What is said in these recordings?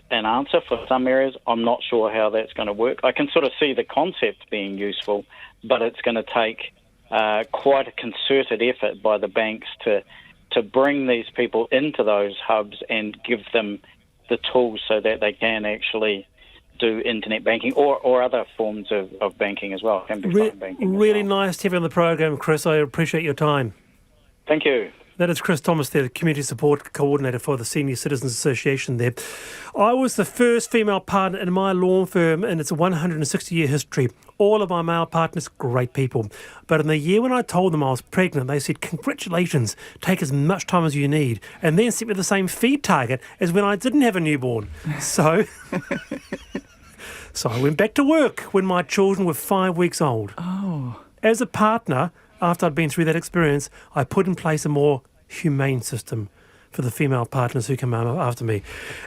an answer for some areas. I'm not sure how that's going to work. I can sort of see the concept being useful, but it's going to take quite a concerted effort by the banks to bring these people into those hubs and give them the tools so that they can actually do internet banking or other forms of banking as well. Can be phone banking. Really nice to have you on the program, Chris. I appreciate your time. Thank you. That is Chris Thomas there, the Community Support Coordinator for the Senior Citizens Association there. I was the first female partner in my law firm in its 160-year history. All of my male partners, great people. But in the year when I told them I was pregnant, they said, congratulations, take as much time as you need, and then set me the same feed target as when I didn't have a newborn. So I went back to work when my children were 5 weeks old. Oh. As a partner, after I'd been through that experience, I put in place a more humane system for the female partners who come after me.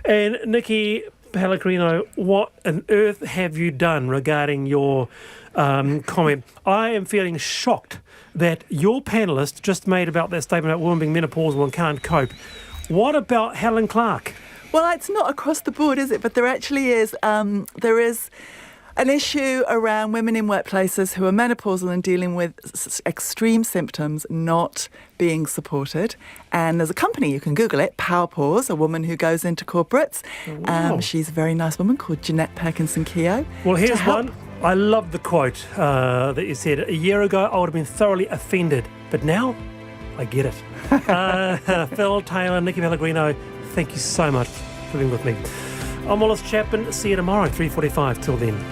And Nikki Pellegrino, what on earth have you done regarding your comment? I am feeling shocked that your panellist just made about that statement about women being menopausal and can't cope. What about Helen Clark? Well, it's not across the board, is it? But there actually is. There is an issue around women in workplaces who are menopausal and dealing with extreme symptoms not being supported. And there's a company, you can Google it, Powerpause, a woman who goes into corporates. Wow. She's a very nice woman called Jeanette Perkinson-Keogh. Well, here's one. I love the quote that you said. A year ago, I would have been thoroughly offended, but now I get it. Phil Taylor, Nikki Pellegrino, thank you so much for being with me. I'm Wallace Chapman. See you tomorrow at 3:45. Till then.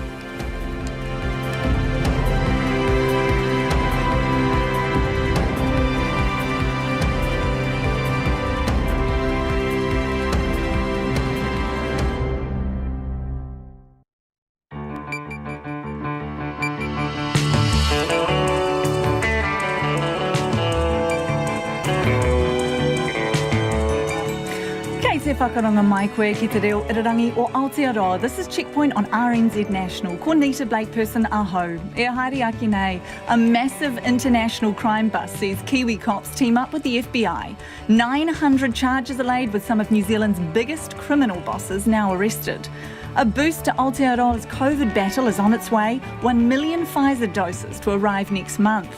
Whakaronga mai koe ki te reo irarangi o Aotearoa. This is Checkpoint on RNZ National. Ko Nita Blake-Persen aho. E haere aki nei. A massive international crime bust sees Kiwi cops team up with the FBI. 900 charges are laid with some of New Zealand's biggest criminal bosses now arrested. A boost to Aotearoa's COVID battle is on its way. 1 million Pfizer doses to arrive next month.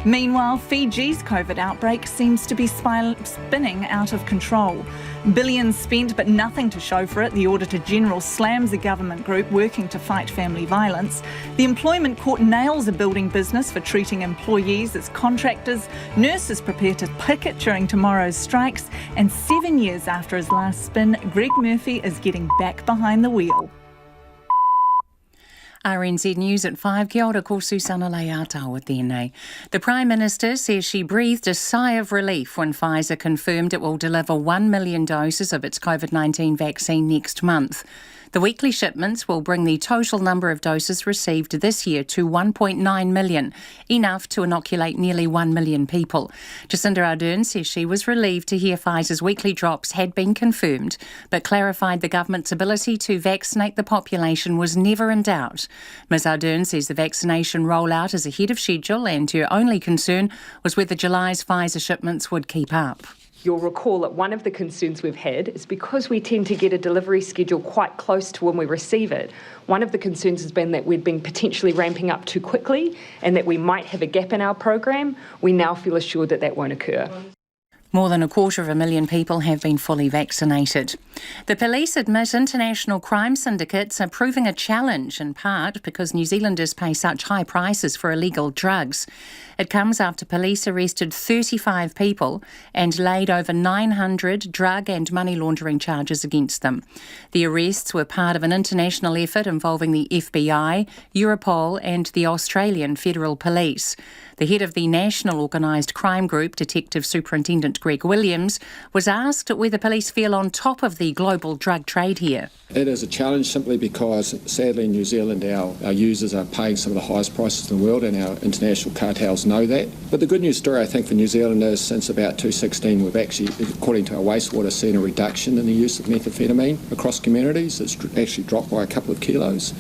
Meanwhile, Fiji's COVID outbreak seems to be spinning out of control. Billions spent but nothing to show for it. The Auditor General slams a government group working to fight family violence. The Employment Court nails a building business for treating employees as contractors. Nurses prepare to picket during tomorrow's strikes. And 7 years after his last spin, Greg Murphy is getting back behind the wheel. RNZ News at 5. Kia ora, ko Susana Leata tēnei. The Prime Minister says she breathed a sigh of relief when Pfizer confirmed it will deliver 1 million doses of its COVID-19 vaccine next month. The weekly shipments will bring the total number of doses received this year to 1.9 million, enough to inoculate nearly 1 million people. Jacinda Ardern says she was relieved to hear Pfizer's weekly drops had been confirmed, but clarified the government's ability to vaccinate the population was never in doubt. Ms Ardern says the vaccination rollout is ahead of schedule and her only concern was whether July's Pfizer shipments would keep up. You'll recall that one of the concerns we've had is because we tend to get a delivery schedule quite close to when we receive it. One of the concerns has been that we'd been potentially ramping up too quickly and that we might have a gap in our program. We now feel assured that that won't occur. More than 250,000 people have been fully vaccinated. The police admit international crime syndicates are proving a challenge, in part because New Zealanders pay such high prices for illegal drugs. It comes after police arrested 35 people and laid over 900 drug and money laundering charges against them. The arrests were part of an international effort involving the FBI, Europol and the Australian Federal Police. The head of the National Organised Crime Group, Detective Superintendent Greg Williams, was asked whether police feel on top of the global drug trade here. It is a challenge simply because, sadly, in New Zealand, our users are paying some of the highest prices in the world, and our international cartels know that. But the good news story, I think, for New Zealand is since about 2016, we've actually, according to our wastewater, seen a reduction in the use of methamphetamine across communities. It's actually dropped by a couple of kilos.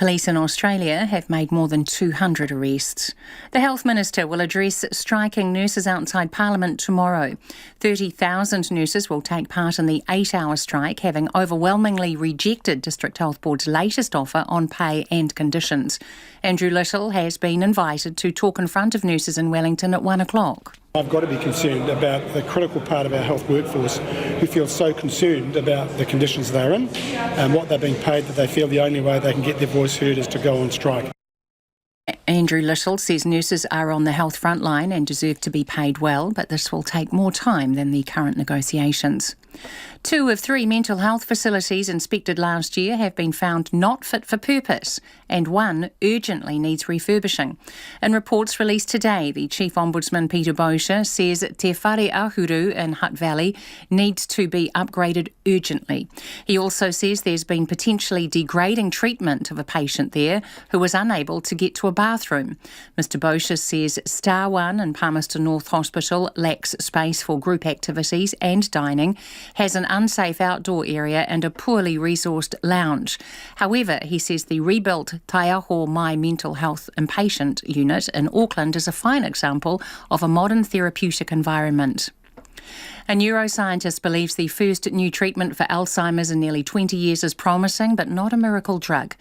Police in Australia have made more than 200 arrests. The Health Minister will address striking nurses outside Parliament tomorrow. 30,000 nurses will take part in the 8-hour strike, having overwhelmingly rejected District Health Board's latest offer on pay and conditions. Andrew Little has been invited to talk in front of nurses in Wellington at 1 o'clock. I've got to be concerned about the critical part of our health workforce who feel so concerned about the conditions they're in and what they're being paid that they feel the only way they can get their voice heard is to go on strike. Andrew Little says nurses are on the health front line and deserve to be paid well, but this will take more time than the current negotiations. 2 of 3 mental health facilities inspected last year have been found not fit for purpose, and 1 urgently needs refurbishing. In reports released today, the Chief Ombudsman Peter Bosher says Te Whare Ahuru in Hutt Valley needs to be upgraded urgently. He also says there's been potentially degrading treatment of a patient there who was unable to get to a bathroom. Mr Bosher says Star One in Palmerston North Hospital lacks space for group activities and dining, has an unsafe outdoor area and a poorly resourced lounge. However, he says the rebuilt Taiaho Mai Mental Health Inpatient Unit in Auckland is a fine example of a modern therapeutic environment. A neuroscientist believes the first new treatment for Alzheimer's in nearly 20 years is promising, but not a miracle drug.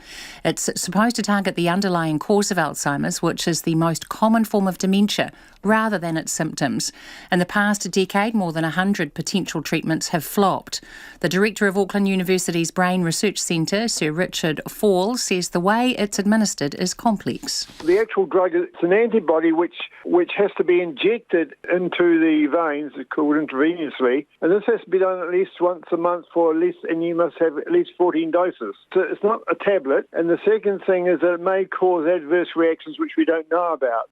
It's supposed to target the underlying cause of Alzheimer's, which is the most common form of dementia, rather than its symptoms. In the past decade, more than 100 potential treatments have flopped. The director of Auckland University's Brain Research Centre, Sir Richard Fall, says the way it's administered is complex. The actual drug is an antibody which has to be injected into the veins, it's called intravenously, and this has to be done at least once a month and you must have at least 14 doses. So it's not a tablet. And the second thing is that it may cause adverse reactions which we don't know about.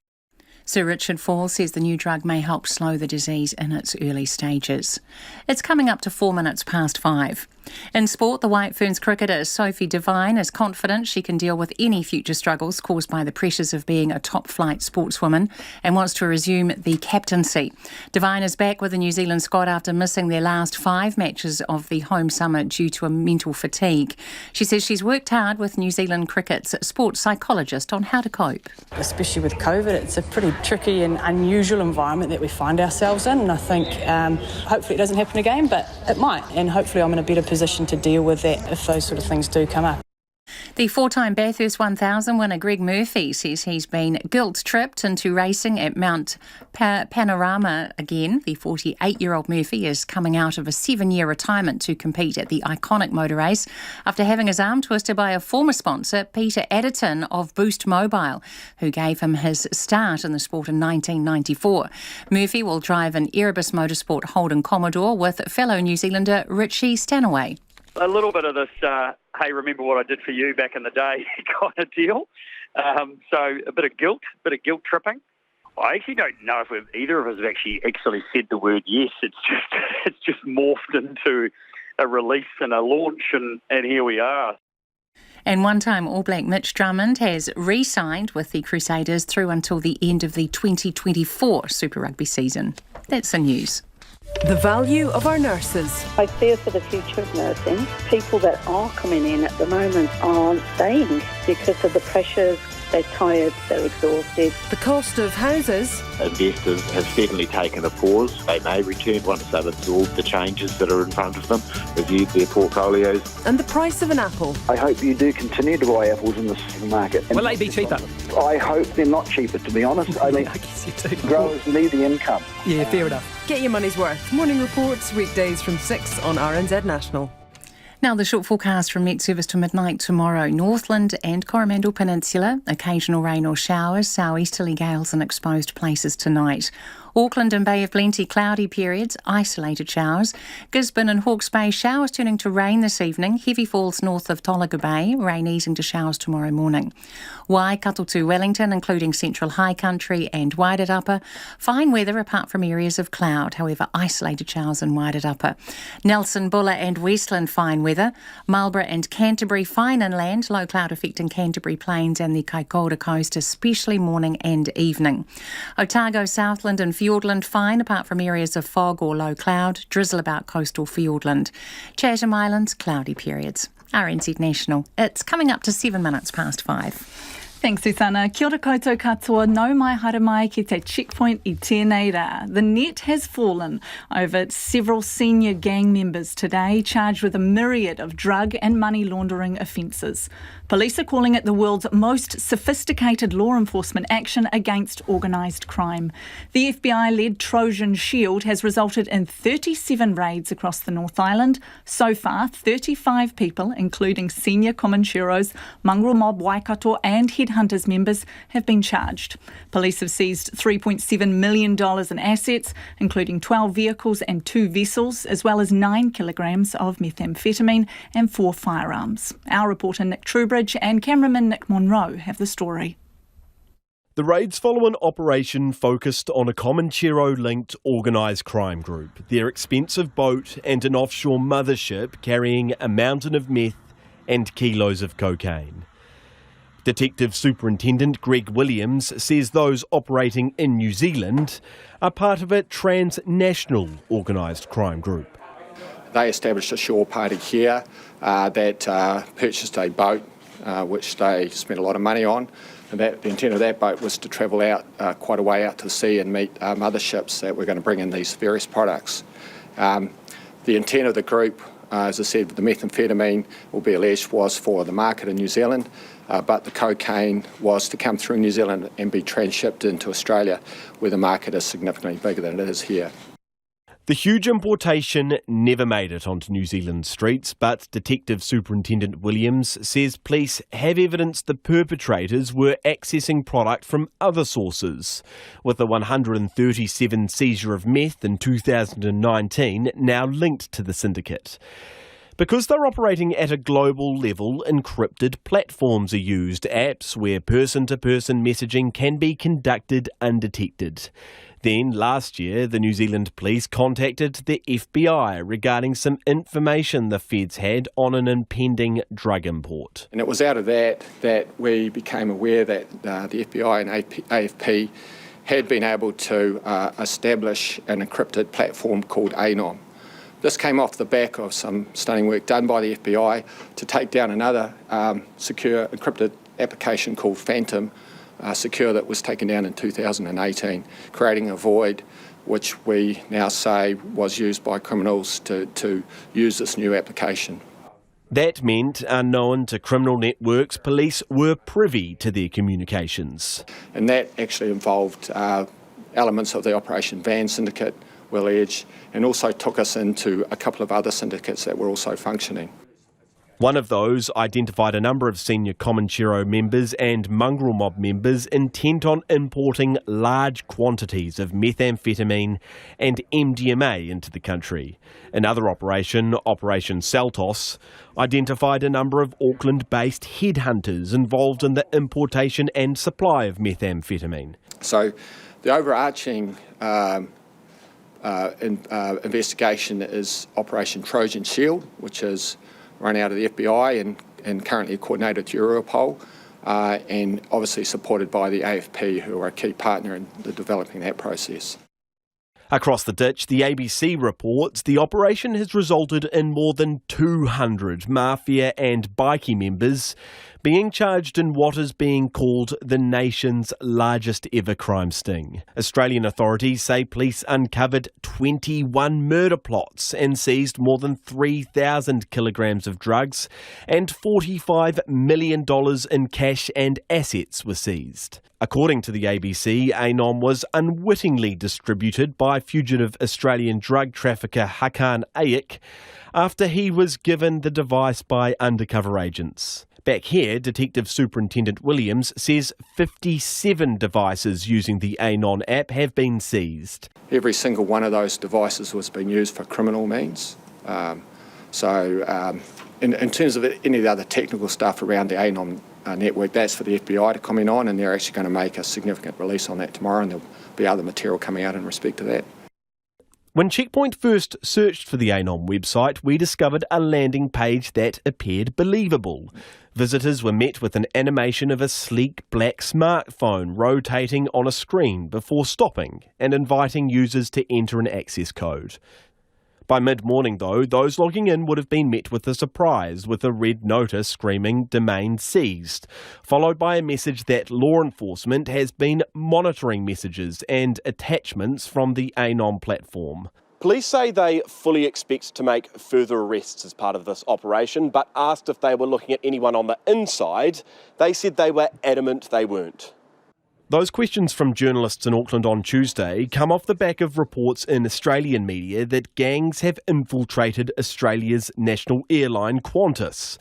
Sir Richard Fall says the new drug may help slow the disease in its early stages. It's coming up to 4 minutes past 5. In sport, the White Ferns cricketer Sophie Devine is confident she can deal with any future struggles caused by the pressures of being a top-flight sportswoman and wants to resume the captaincy. Devine is back with the New Zealand squad after missing their last 5 matches of the home summer due to a mental fatigue. She says she's worked hard with New Zealand cricket's sports psychologist on how to cope. Especially with COVID, it's a pretty tricky and unusual environment that we find ourselves in, and I think hopefully it doesn't happen again, but it might, and hopefully I'm in a better position to deal with that if those sort of things do come up. The 4-time Bathurst 1000 winner Greg Murphy says he's been guilt-tripped into racing at Mount Panorama again. The 48-year-old Murphy is coming out of a 7-year retirement to compete at the iconic motor race after having his arm twisted by a former sponsor, Peter Adderton of Boost Mobile, who gave him his start in the sport in 1994. Murphy will drive an Erebus Motorsport Holden Commodore with fellow New Zealander Richie Stanaway. A little bit of this, hey, remember what I did for you back in the day kind of deal. So a bit of guilt tripping. I actually don't know if either of us have actually said the word yes. It's just morphed into a release and a launch, and here we are. And one-time All Black Mitch Drummond has re-signed with the Crusaders through until the end of the 2024 Super Rugby season. That's the news. The value of our nurses. I fear for the future of nursing. People that are coming in at the moment aren't staying because of the pressures. They're tired, they're exhausted. The cost of houses. Investors have certainly taken a pause. They may return once they've absorbed the changes that are in front of them, reviewed their portfolios. And the price of an apple. I hope you do continue to buy apples in the supermarket. Will they be cheaper? I hope they're not cheaper, to be honest. I mean, I guess you do. Growers need the income. Yeah, fair enough. Get your money's worth. Morning reports, weekdays from 6 on RNZ National. Now the short forecast from Met Service to midnight tomorrow. Northland and Coromandel Peninsula, occasional rain or showers, southeasterly gales in exposed places tonight. Auckland and Bay of Plenty, cloudy periods, isolated showers. Gisborne and Hawke's Bay, showers turning to rain this evening. Heavy falls north of Tolaga Bay, rain easing to showers tomorrow morning. Waikato to Wellington, including central high country and Wairirapa. Fine weather apart from areas of cloud, however isolated showers in Wairirapa. Nelson, Buller and Westland, fine weather. Marlborough and Canterbury, fine inland, low cloud affecting Canterbury Plains and the Kaikoura coast, especially morning and evening. Otago, Southland and Fiordland, fine apart from areas of fog or low cloud, drizzle about coastal Fiordland. Chatham Islands, cloudy periods. RNZ National. It's coming up to 7 minutes past 5. Thanks, Susanna. Kia ora koutou katoa, no mai haere mai ki te checkpoint I tēnei rā. The net has fallen over several senior gang members today, charged with a myriad of drug and money laundering offences. Police are calling it the world's most sophisticated law enforcement action against organised crime. The FBI-led Trojan Shield has resulted in 37 raids across the North Island. So far, 35 people, including senior Comancheros, mongrel mob Waikato and Headhunters members, have been charged. Police have seized $3.7 million in assets, including 12 vehicles and 2 vessels, as well as 9 kilograms of methamphetamine and 4 firearms. Our reporter Nick Trubridge and cameraman Nick Monroe have the story. The raids follow an operation focused on a Comanchero-linked organised crime group, their expensive boat and an offshore mothership carrying a mountain of meth and kilos of cocaine. Detective Superintendent Greg Williams says those operating in New Zealand are part of a transnational organised crime group. They established a shore party here that purchased a boat, which they spent a lot of money on. And the intent of that boat was to travel out quite a way out to the sea and meet motherships that were going to bring in these various products. The intent of the group, as I said, the methamphetamine will be alleged was for the market in New Zealand, but the cocaine was to come through New Zealand and be transshipped into Australia, where the market is significantly bigger than it is here. The huge importation never made it onto New Zealand streets, but Detective Superintendent Williams says police have evidence the perpetrators were accessing product from other sources, with the 137 seizure of meth in 2019 now linked to the syndicate. Because they're operating at a global level, encrypted platforms are used, apps where person-to-person messaging can be conducted undetected. Then, last year, the New Zealand police contacted the FBI regarding some information the feds had on an impending drug import. And it was out of that we became aware that the FBI and AFP had been able to establish an encrypted platform called ANOM. This came off the back of some stunning work done by the FBI to take down another secure encrypted application called Phantom Secure that was taken down in 2018, creating a void which we now say was used by criminals to use this new application. That meant, unknown to criminal networks, police were privy to their communications. And that actually involved elements of the Operation Van Syndicate, Will Edge, and also took us into a couple of other syndicates that were also functioning. One of those identified a number of senior Comanchero members and mongrel mob members intent on importing large quantities of methamphetamine and MDMA into the country. Another operation, Operation Saltos, identified a number of Auckland-based headhunters involved in the importation and supply of methamphetamine. So the overarching investigation is Operation Trojan Shield, which is run out of the FBI and currently coordinated to Europol, and obviously supported by the AFP, who are a key partner in developing that process. Across the ditch, the ABC reports the operation has resulted in more than 200 mafia and bikie members being charged in what is being called the nation's largest ever crime sting. Australian authorities say police uncovered 21 murder plots and seized more than 3,000 kilograms of drugs, and $45 million in cash and assets were seized. According to the ABC, ANOM was unwittingly distributed by fugitive Australian drug trafficker Hakan Ayik after he was given the device by undercover agents. Back here, Detective Superintendent Williams says 57 devices using the ANOM app have been seized. Every single one of those devices was being used for criminal means. In terms of any of the other technical stuff around the ANOM network, that's for the FBI to comment on, and they're actually going to make a significant release on that tomorrow, and there'll be other material coming out in respect to that. When Checkpoint first searched for the ANOM website, we discovered a landing page that appeared believable. Visitors were met with an animation of a sleek black smartphone rotating on a screen before stopping and inviting users to enter an access code. By mid-morning, though, those logging in would have been met with a surprise, with a red notice screaming "domain seized," followed by a message that law enforcement has been monitoring messages and attachments from the Anom platform. Police say they fully expect to make further arrests as part of this operation, but asked if they were looking at anyone on the inside, they said they were adamant they weren't. Those questions from journalists in Auckland on Tuesday come off the back of reports in Australian media that gangs have infiltrated Australia's national airline Qantas.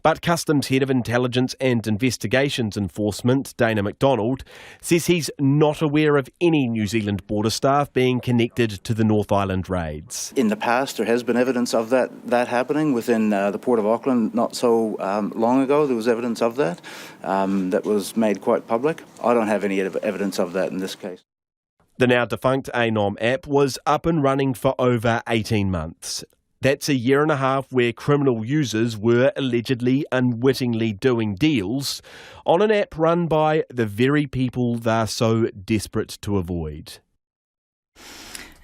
But Customs Head of Intelligence and Investigations Enforcement, Dana McDonald, says he's not aware of any New Zealand border staff being connected to the North Island raids. In the past, there has been evidence of that happening within the Port of Auckland. Not so long ago, there was evidence of that that was made quite public. I don't have any evidence of that in this case. The now defunct Anom app was up and running for over 18 months. That's a year and a half where criminal users were allegedly unwittingly doing deals on an app run by the very people they're so desperate to avoid.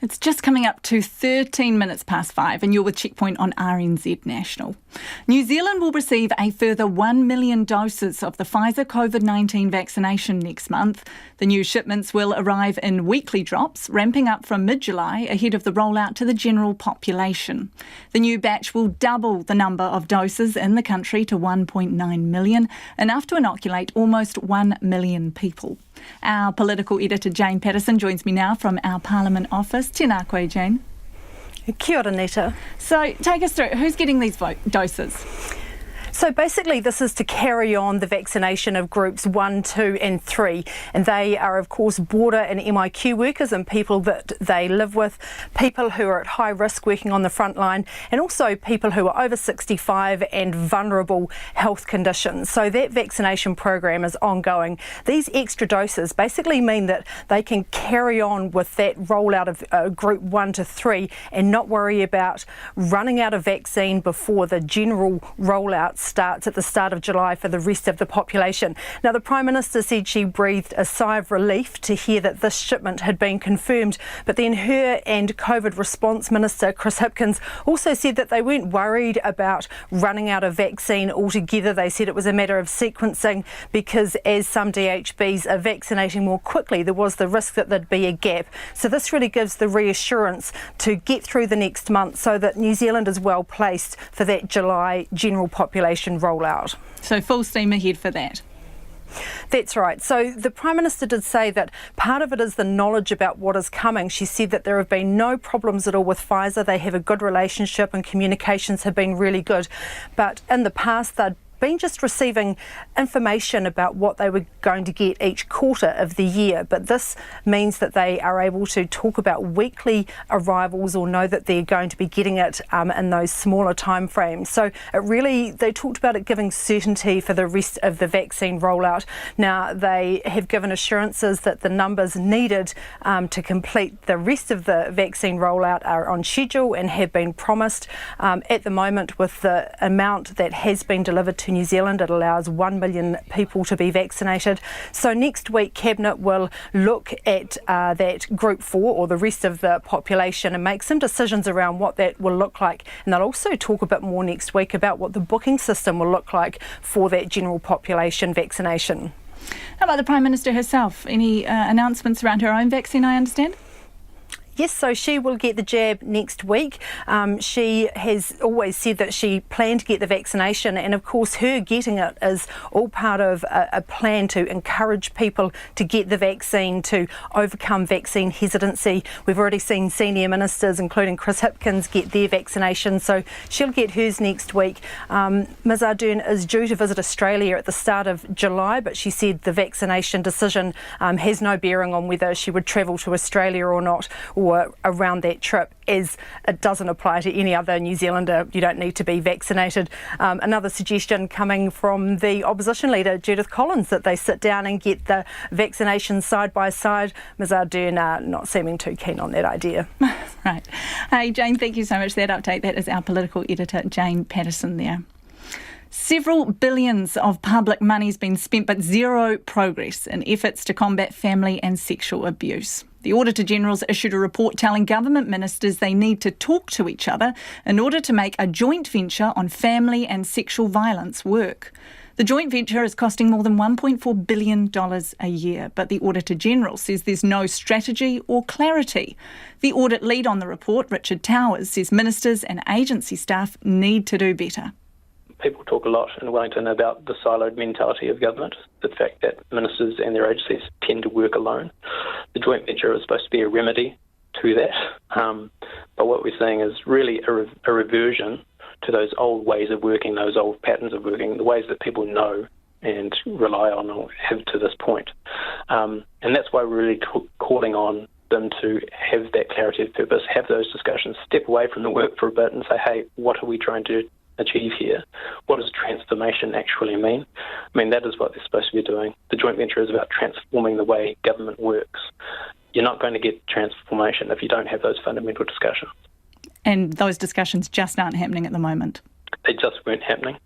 It's just coming up to 13 minutes past 5 and you're with Checkpoint on RNZ National. New Zealand will receive a further 1 million doses of the Pfizer COVID-19 vaccination next month. The new shipments will arrive in weekly drops, ramping up from mid-July ahead of the rollout to the general population. The new batch will double the number of doses in the country to 1.9 million, enough to inoculate almost 1 million people. Our political editor Jane Patterson joins me now from our Parliament office. Tēnā koe, Jane. Kia ora, Nita. So take us through, who's getting these doses? So basically this is to carry on the vaccination of groups 1, 2 and 3, and they are of course border and MIQ workers and people that they live with, people who are at high risk working on the front line, and also people who are over 65 and vulnerable health conditions. So that vaccination program is ongoing. These extra doses basically mean that they can carry on with that rollout of group 1 to 3 and not worry about running out of vaccine before the general rollout starts at the start of July for the rest of the population. Now, the Prime Minister said she breathed a sigh of relief to hear that this shipment had been confirmed, but then her and COVID response Minister Chris Hipkins also said that they weren't worried about running out of vaccine altogether. They said it was a matter of sequencing because as some DHBs are vaccinating more quickly, there was the risk that there'd be a gap. So this really gives the reassurance to get through the next month so that New Zealand is well placed for that July general population rollout. So full steam ahead for that. That's right. So the Prime Minister did say that part of it is the knowledge about what is coming. She said that there have been no problems at all with Pfizer. They have a good relationship and communications have been really good. But in the past, they'd been just receiving information about what they were going to get each quarter of the year, but this means that they are able to talk about weekly arrivals or know that they're going to be getting it in those smaller time frames. So they talked about it giving certainty for the rest of the vaccine rollout. Now, they have given assurances that the numbers needed to complete the rest of the vaccine rollout are on schedule and have been promised. At the moment, with the amount that has been delivered to New Zealand, it allows 1 million people to be vaccinated. So next week, Cabinet will look at that Group 4 or the rest of the population and make some decisions around what that will look like. And they'll also talk a bit more next week about what the booking system will look like for that general population vaccination. How about the Prime Minister herself? Any announcements around her own vaccine, I understand? Yes, so she will get the jab next week. She has always said that she planned to get the vaccination, and of course her getting it is all part of a plan to encourage people to get the vaccine, to overcome vaccine hesitancy. We've already seen senior ministers, including Chris Hipkins, get their vaccination, so she'll get hers next week. Ms Ardern is due to visit Australia at the start of July, but she said the vaccination decision has no bearing on whether she would travel to Australia or not, or around that trip, as it doesn't apply to any other New Zealander. You don't need to be vaccinated. Another suggestion coming from the opposition leader, Judith Collins, that they sit down and get the vaccinations side by side. Ms Ardern not seeming too keen on that idea. Right. Hey, Jane, thank you so much for that update. That is our political editor, Jane Patterson there. Several billions of public money has been spent, but zero progress in efforts to combat family and sexual abuse. The Auditor General's issued a report telling government ministers they need to talk to each other in order to make a joint venture on family and sexual violence work. The joint venture is costing more than $1.4 billion a year, but the Auditor General says there's no strategy or clarity. The audit lead on the report, Richard Towers, says ministers and agency staff need to do better. People talk a lot in Wellington about the siloed mentality of government, the fact that ministers and their agencies tend to work alone. The joint venture is supposed to be a remedy to that, but what we're seeing is really a reversion to those old ways of working, those old patterns of working, the ways that people know and rely on or have to this point. And that's why we're really calling on them to have that clarity of purpose, have those discussions, step away from the work for a bit and say, hey, what are we trying to achieve here? What does transformation actually mean? I mean, that is what they're supposed to be doing. The joint venture is about transforming the way government works. You're not going to get transformation if you don't have those fundamental discussions. And those discussions just aren't happening at the moment. They just weren't happening.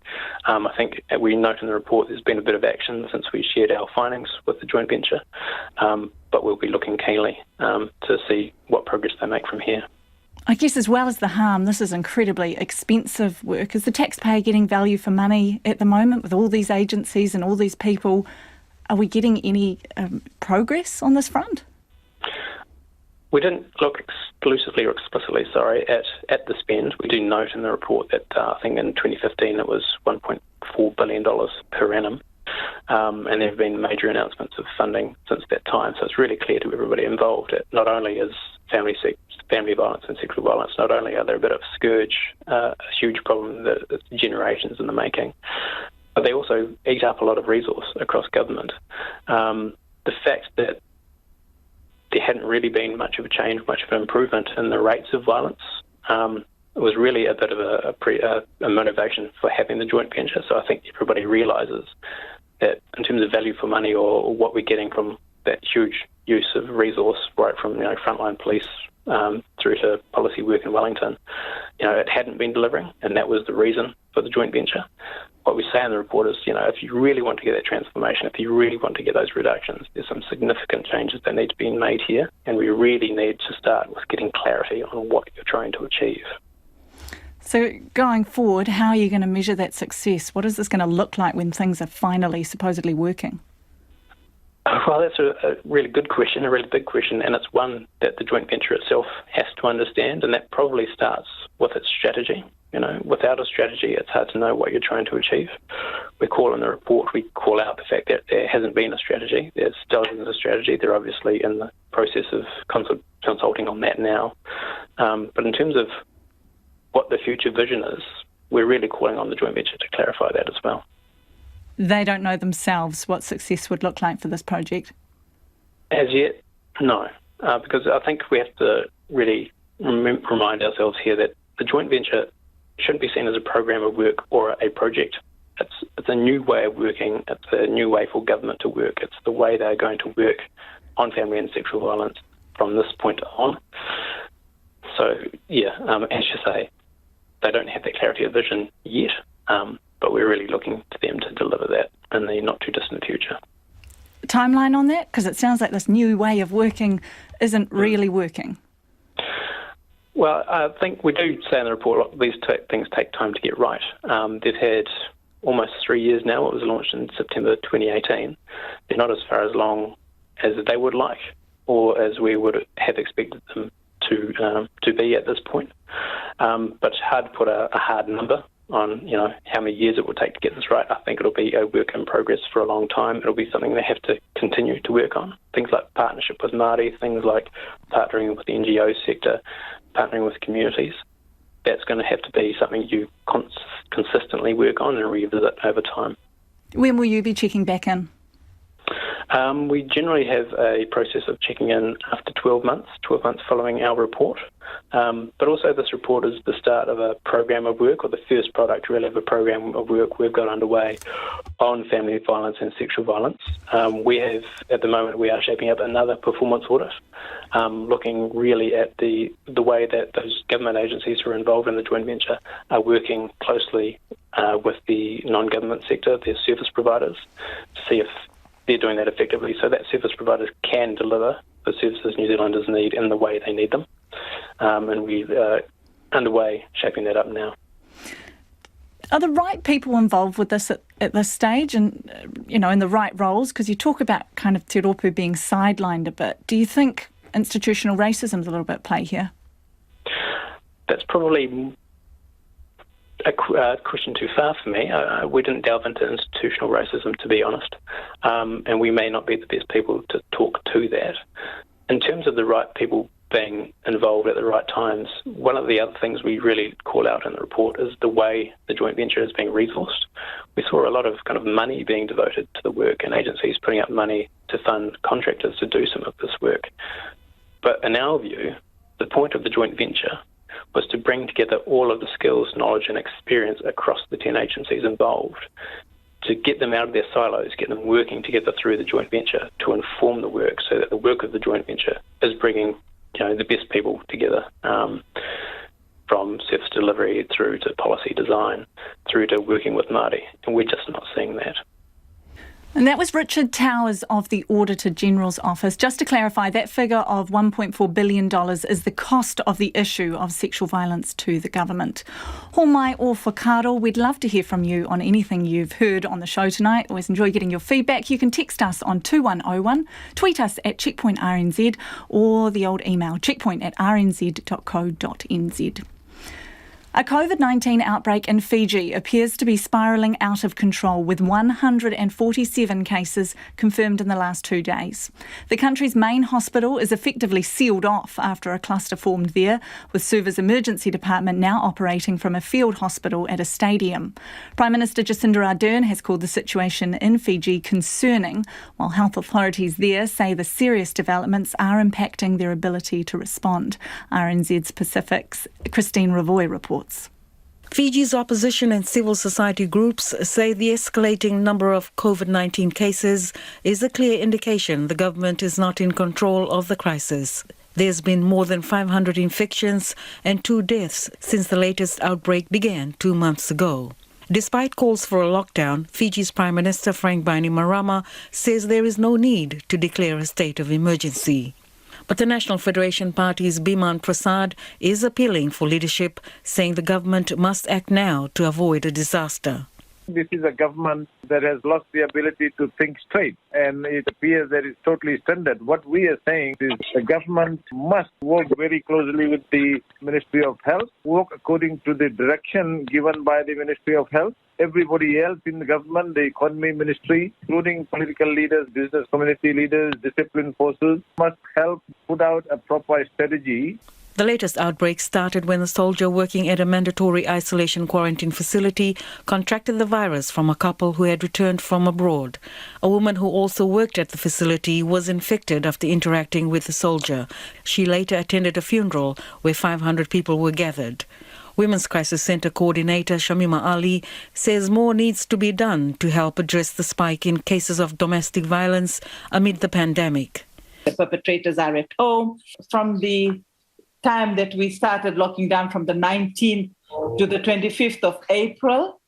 I think we note in the report there's been a bit of action since we shared our findings with the joint venture, but we'll be looking keenly to see what progress they make from here. I guess as well as the harm, this is incredibly expensive work. Is the taxpayer getting value for money at the moment with all these agencies and all these people? Are we getting any progress on this front? We didn't look exclusively or explicitly, at the spend. We do note in the report that I think in 2015 it was $1.4 billion per annum, and there have been major announcements of funding since that time. So it's really clear to everybody involved that not only is family violence and sexual violence, not only are they a bit of a scourge, a huge problem that it's generations in the making, but they also eat up a lot of resource across government. The fact that there hadn't really been much of a change, much of an improvement in the rates of violence. It was really a bit of a motivation for having the joint venture. So I think everybody realises that in terms of value for money or what we're getting from that huge use of resource, right from frontline police through to policy work in Wellington, it hadn't been delivering, and that was the reason for the joint venture. What we say in the report is, if you really want to get that transformation, if you really want to get those reductions, there's some significant changes that need to be made here, and we really need to start with getting clarity on what you're trying to achieve. So going forward, how are you going to measure that success? What is this going to look like when things are finally supposedly working? Well, that's a really good question, a really big question, and it's one that the joint venture itself has to understand, and that probably starts with its strategy. Without a strategy, it's hard to know what you're trying to achieve. We call in the report, we call out the fact that there hasn't been a strategy. There still isn't a strategy. They're obviously in the process of consulting on that now. But in terms of what the future vision is, we're really calling on the joint venture to clarify that as well. They don't know themselves what success would look like for this project? As yet, no. Because I think we have to really remind ourselves here that the joint venture shouldn't be seen as a program of work or a project. It's a new way of working. It's a new way for government to work. It's the way they're going to work on family and sexual violence from this point on. So, as you say, they don't have that clarity of vision yet, but we're really looking to them to deliver that in the not-too-distant future. Timeline on that? Because it sounds like this new way of working isn't really working. Well, I think we do say in the report these things take time to get right. They've had almost 3 years now. It was launched in September 2018. They're not as far as long as they would like or as we would have expected them to be at this point. But it's hard to put a hard number on, how many years it will take to get this right. I think it'll be a work in progress for a long time. It'll be something they have to continue to work on. Things like partnership with Māori, things like partnering with the NGO sector, partnering with communities. That's going to have to be something you consistently work on and revisit over time. When will you be checking back in? We generally have a process of checking in after 12 months following our report. But also this report is the start of a program of work, or the first product really of a program of work we've got underway on family violence and sexual violence. We have, at the moment, we are shaping up another performance audit, looking really at the way that those government agencies who are involved in the joint venture are working closely with the non-government sector, their service providers, to see if they're doing that effectively, so that service providers can deliver the services New Zealanders need in the way they need them. And we're underway shaping that up now. Are the right people involved with this at this stage and, in the right roles? Because you talk about kind of Te Rōpū being sidelined a bit. Do you think institutional racism is a little bit at play here? That's probably a question too far for me. We didn't delve into institutional racism, to be honest. And we may not be the best people to talk to that. In terms of the right people being involved at the right times, one of the other things we really call out in the report is the way the joint venture is being resourced. We saw a lot of kind of money being devoted to the work and agencies putting up money to fund contractors to do some of this work. But in our view, the point of the joint venture was to bring together all of the skills, knowledge and experience across the 10 agencies involved, to get them out of their silos, get them working together through the joint venture to inform the work so that the work of the joint venture is bringing the best people together, from service delivery through to policy design, through to working with Māori, and we're just not seeing that. And that was Richard Towers of the Auditor General's office. Just to clarify, that figure of $1.4 billion is the cost of the issue of sexual violence to the government. Ho mai o whakaaro, we'd love to hear from you on anything you've heard on the show tonight. Always enjoy getting your feedback. You can text us on 2101, tweet us at checkpointrnz, or the old email checkpoint@rnz.co.nz. A COVID-19 outbreak in Fiji appears to be spiralling out of control, with 147 cases confirmed in the last 2 days. The country's main hospital is effectively sealed off after a cluster formed there, with Suva's emergency department now operating from a field hospital at a stadium. Prime Minister Jacinda Ardern has called the situation in Fiji concerning, while health authorities there say the serious developments are impacting their ability to respond. RNZ's Pacific's Christine Ravoy reports. Fiji's opposition and civil society groups say the escalating number of COVID-19 cases is a clear indication the government is not in control of the crisis. There's been more than 500 infections and 2 deaths since the latest outbreak began 2 months ago. Despite calls for a lockdown, Fiji's Prime Minister Frank Bainimarama says there is no need to declare a state of emergency. But the National Federation Party's Biman Prasad is appealing for leadership, saying the government must act now to avoid a disaster. This is a government that has lost the ability to think straight, and it appears that it's totally stranded. What we are saying is the government must work very closely with the Ministry of Health, work according to the direction given by the Ministry of Health. Everybody else in the government, the economy ministry, including political leaders, business community leaders, discipline forces, must help put out a proper strategy. The latest outbreak started when a soldier working at a mandatory isolation quarantine facility contracted the virus from a couple who had returned from abroad. A woman who also worked at the facility was infected after interacting with the soldier. She later attended a funeral where 500 people were gathered. Women's Crisis Centre Coordinator Shamima Ali says more needs to be done to help address the spike in cases of domestic violence amid the pandemic. The perpetrators are at home. From the time that we started locking down from the 19th to the 25th of April,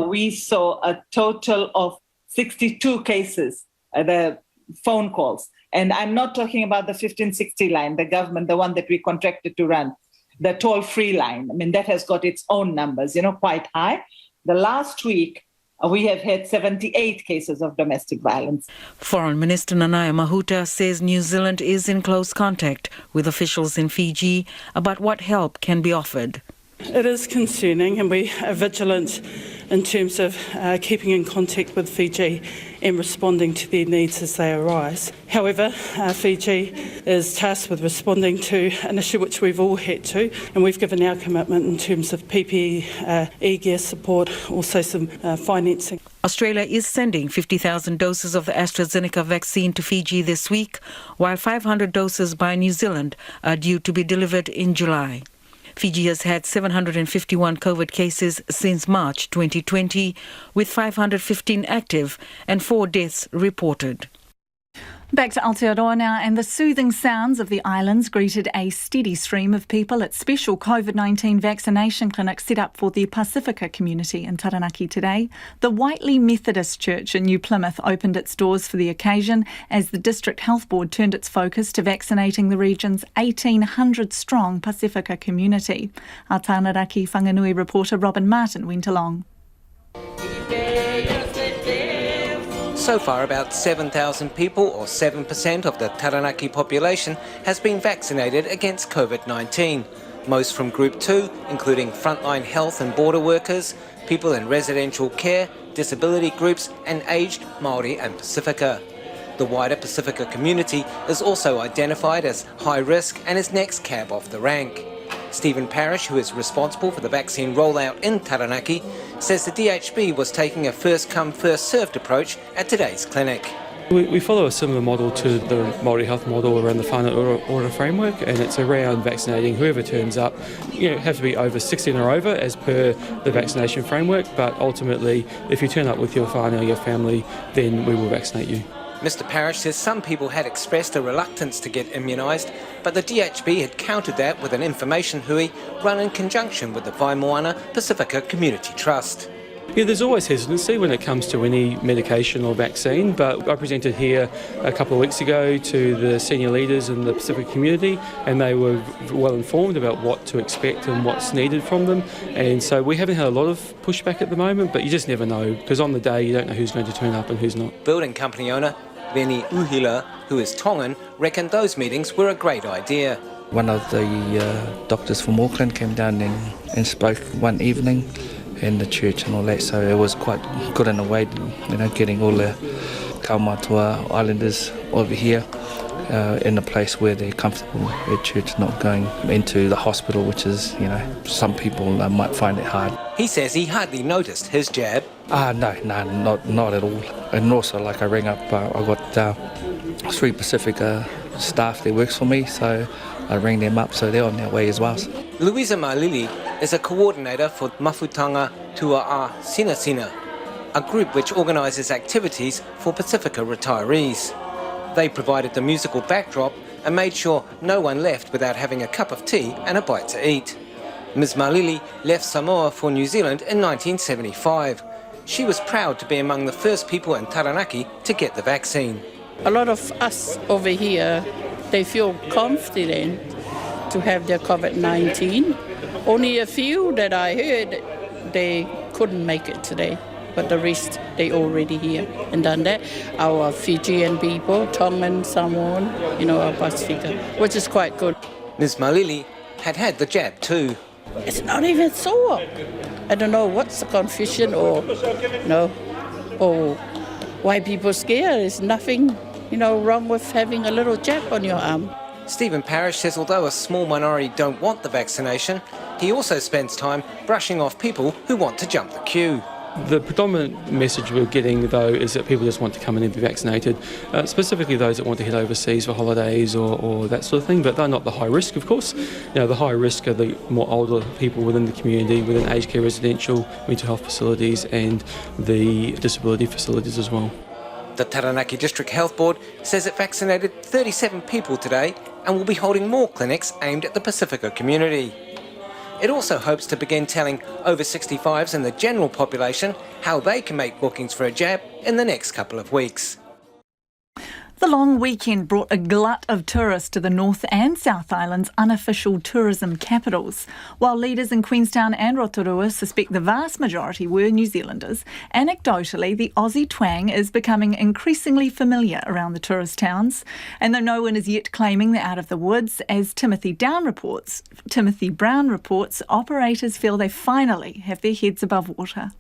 we saw a total of 62 cases, the phone calls. And I'm not talking about the 1560 line, the government, the one that we contracted to run. The toll-free line, that has got its own numbers, quite high. The last week, we have had 78 cases of domestic violence. Foreign Minister Nanaia Mahuta says New Zealand is in close contact with officials in Fiji about what help can be offered. It is concerning, and we are vigilant in terms of keeping in contact with Fiji and responding to their needs as they arise. However, Fiji is tasked with responding to an issue which we've all had to, and we've given our commitment in terms of PPE, e-gear support, also some financing. Australia is sending 50,000 doses of the AstraZeneca vaccine to Fiji this week, while 500 doses by New Zealand are due to be delivered in July. Fiji has had 751 COVID cases since March 2020, with 515 active and 4 deaths reported. Back to Aotearoa now, and the soothing sounds of the islands greeted a steady stream of people at special COVID-19 vaccination clinics set up for the Pacifica community in Taranaki today. The Whiteley Methodist Church in New Plymouth opened its doors for the occasion as the District Health Board turned its focus to vaccinating the region's 1,800-strong Pacifica community. Our Taranaki Whanganui reporter Robin Martin went along. So far, about 7,000 people, or 7% of the Taranaki population, has been vaccinated against COVID-19. Most from Group 2, including frontline health and border workers, people in residential care, disability groups and aged Māori and Pacifica. The wider Pacifica community is also identified as high risk and is next cab off the rank. Stephen Parrish, who is responsible for the vaccine rollout in Taranaki, says the DHB was taking a first-come, first-served approach at today's clinic. We follow a similar model to the Māori health model around the whānau order framework, and it's around vaccinating whoever turns up. You have to be over 16 or over as per the vaccination framework, but ultimately, if you turn up with your whānau, your family, then we will vaccinate you. Mr Parrish says some people had expressed a reluctance to get immunised, but the DHB had countered that with an information hui run in conjunction with the Waimoana Pacifica Community Trust. Yeah, there's always hesitancy when it comes to any medication or vaccine, but I presented here a couple of weeks ago to the senior leaders in the Pacific community, and they were well informed about what to expect and what's needed from them. And so we haven't had a lot of pushback at the moment, but you just never know, because on the day you don't know who's going to turn up and who's not. Building company owner Veni Uhila, who is Tongan, reckoned those meetings were a great idea. One of the doctors from Auckland came down and spoke one evening in the church and all that, so it was quite good in a way, getting all the Kaumatua Islanders over here in a place where they're comfortable at church, not going into the hospital, which is, some people might find it hard. He says he hardly noticed his jab. No, not at all. And also, I rang up, I got 3 Pacifica staff that works for me, so I rang them up, so they're on their way as well. Louisa Malili is a coordinator for Mafutanga Tua'a Sinasina, a group which organises activities for Pacifica retirees. They provided the musical backdrop and made sure no one left without having a cup of tea and a bite to eat. Ms Malili left Samoa for New Zealand in 1975. She was proud to be among the first people in Taranaki to get the vaccine. A lot of us over here, they feel confident to have their COVID-19. Only a few that I heard, they couldn't make it today, but the rest, they already here and done that. Our Fijian people, Tongan, Samoan, our Pacifica, which is quite good. Ms Malili had the jab too. It's not even sore. I don't know what's the confusion or why people scared. There's nothing, wrong with having a little jab on your arm. Stephen Parrish says although a small minority don't want the vaccination, he also spends time brushing off people who want to jump the queue. The predominant message we're getting, though, is that people just want to come in and be vaccinated, specifically those that want to head overseas for holidays or that sort of thing, but they're not the high risk, of course. The high risk are the more older people within the community, within aged care residential, mental health facilities and the disability facilities as well. The Taranaki District Health Board says it vaccinated 37 people today and will be holding more clinics aimed at the Pacifica community. It also hopes to begin telling over 65s and the general population how they can make bookings for a jab in the next couple of weeks. The long weekend brought a glut of tourists to the North and South Island's unofficial tourism capitals. While leaders in Queenstown and Rotorua suspect the vast majority were New Zealanders, anecdotally the Aussie twang is becoming increasingly familiar around the tourist towns. And though no one is yet claiming they're out of the woods, as Timothy Brown reports, operators feel they finally have their heads above water.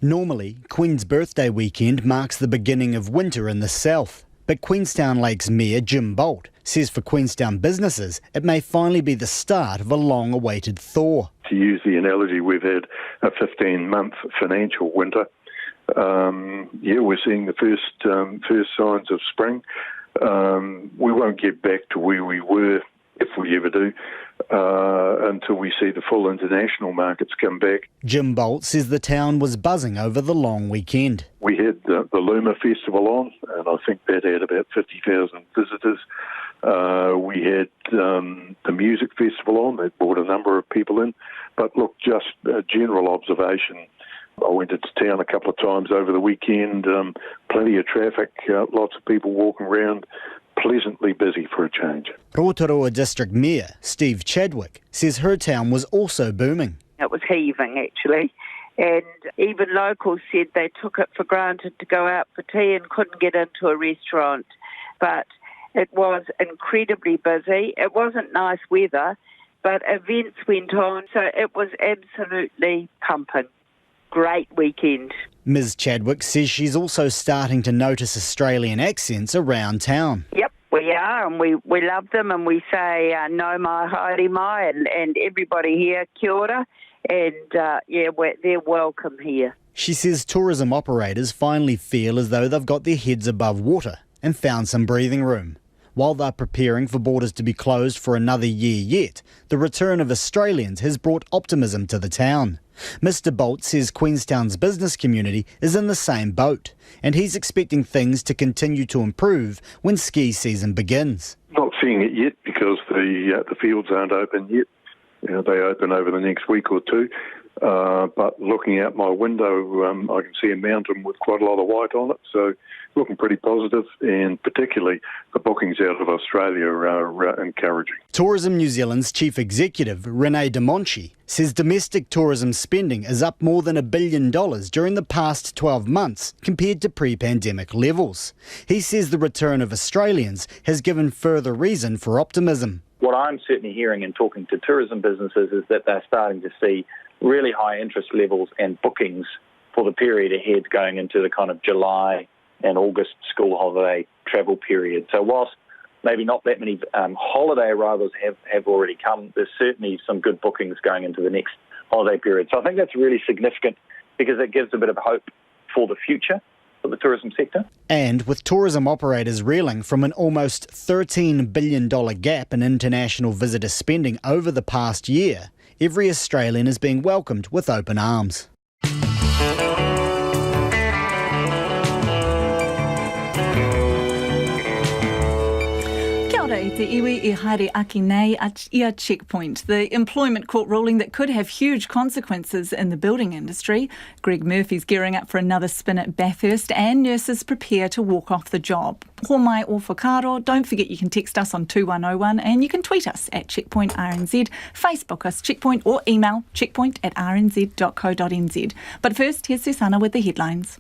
Normally, Queen's Birthday weekend marks the beginning of winter in the south. But Queenstown Lake's Mayor Jim Bolt says for Queenstown businesses it may finally be the start of a long-awaited thaw. To use the analogy, we've had a 15-month financial winter. We're seeing the first signs of spring. We won't get back to where we were, if we ever do, until we see the full international markets come back. Jim Bolt says the town was buzzing over the long weekend. We had the Luma Festival on, and I think that had about 50,000 visitors. We had the Music Festival on, that brought a number of people in. But look, just a general observation. I went into town a couple of times over the weekend, plenty of traffic, lots of people walking around, pleasantly busy for a change. Rotorua District Mayor Steve Chadwick says her town was also booming. It was heaving, actually. And even locals said they took it for granted to go out for tea and couldn't get into a restaurant. But it was incredibly busy. It wasn't nice weather, but events went on, so it was absolutely pumping. Great weekend. Ms Chadwick says she's also starting to notice Australian accents around town. Yep, we are, and we love them, and we say no mai, haere mai, and everybody here, kia ora, and they're welcome here. She says tourism operators finally feel as though they've got their heads above water and found some breathing room. While they're preparing for borders to be closed for another year yet, the return of Australians has brought optimism to the town. Mr Bolt says Queenstown's business community is in the same boat, and he's expecting things to continue to improve when ski season begins. Not seeing it yet because the fields aren't open yet. They open over the next week or two. But looking out my window, I can see a mountain with quite a lot of white on it, so looking pretty positive, and particularly the bookings out of Australia are encouraging. Tourism New Zealand's Chief Executive, Renee DeMonchi, says domestic tourism spending is up more than $1 billion during the past 12 months compared to pre-pandemic levels. He says the return of Australians has given further reason for optimism. What I'm certainly hearing in talking to tourism businesses is that they're starting to see really high interest levels and bookings for the period ahead going into the kind of July and August school holiday travel period. So whilst maybe not that many holiday arrivals have already come, there's certainly some good bookings going into the next holiday period. So I think that's really significant because it gives a bit of hope for the future for the tourism sector. And with tourism operators reeling from an almost $13 billion gap in international visitor spending over the past year, every Australian is being welcomed with open arms. Te iwi I haere aki nei at ia checkpoint, the employment court ruling that could have huge consequences in the building industry. Greg Murphy's gearing up for another spin at Bathurst, and nurses prepare to walk off the job. Ho mai o whakaro. Don't forget you can text us on 2101 and you can tweet us at Checkpoint RNZ, Facebook us Checkpoint, or email checkpoint@rnz.co.nz. But first, here's Susanna with the headlines.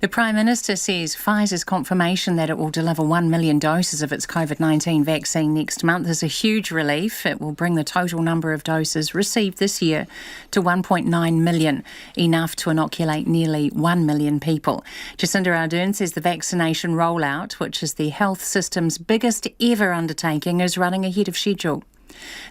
The Prime Minister says Pfizer's confirmation that it will deliver 1 million doses of its COVID-19 vaccine next month is a huge relief. It will bring the total number of doses received this year to 1.9 million, enough to inoculate nearly 1 million people. Jacinda Ardern says the vaccination rollout, which is the health system's biggest ever undertaking, is running ahead of schedule.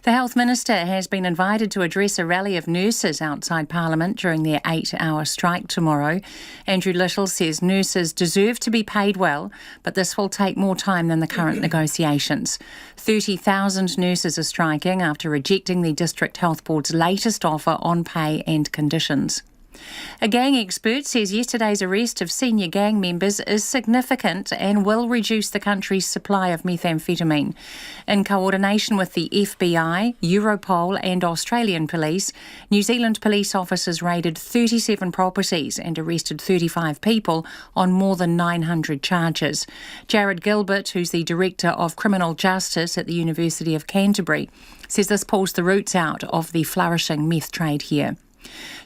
The Health Minister has been invited to address a rally of nurses outside Parliament during their 8-hour strike tomorrow. Andrew Little says nurses deserve to be paid well, but this will take more time than the current negotiations. 30,000 nurses are striking after rejecting the District Health Board's latest offer on pay and conditions. A gang expert says yesterday's arrest of senior gang members is significant and will reduce the country's supply of methamphetamine. In coordination with the FBI, Europol and Australian police, New Zealand police officers raided 37 properties and arrested 35 people on more than 900 charges. Jared Gilbert, who's the Director of Criminal Justice at the University of Canterbury, says this pulls the roots out of the flourishing meth trade here.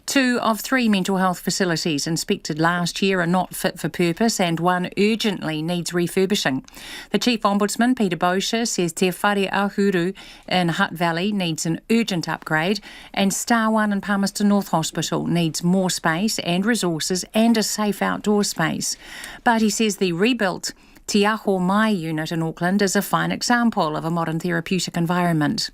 2 of 3 mental health facilities inspected last year are not fit for purpose, and one urgently needs refurbishing. The Chief Ombudsman, Peter Bosher, says Te Whare Ahuru in Hutt Valley needs an urgent upgrade, and Star One in Palmerston North Hospital needs more space and resources and a safe outdoor space. But he says the rebuilt Te Aho Mai unit in Auckland is a fine example of a modern therapeutic environment.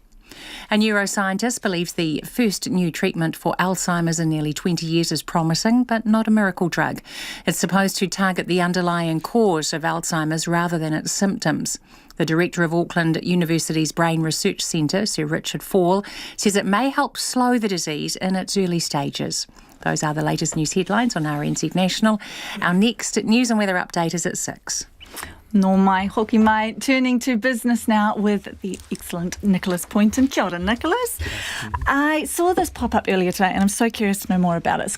A neuroscientist believes the first new treatment for Alzheimer's in nearly 20 years is promising, but not a miracle drug. It's supposed to target the underlying cause of Alzheimer's rather than its symptoms. The director of Auckland University's Brain Research Centre, Sir Richard Fall, says it may help slow the disease in its early stages. Those are the latest news headlines on RNZ National. Our next news and weather update is at 6. No mai, hoki mai. Turning to business now with the excellent Nicholas Poynton. Kia ora, Nicholas. I saw this pop up earlier today and I'm so curious to know more about it.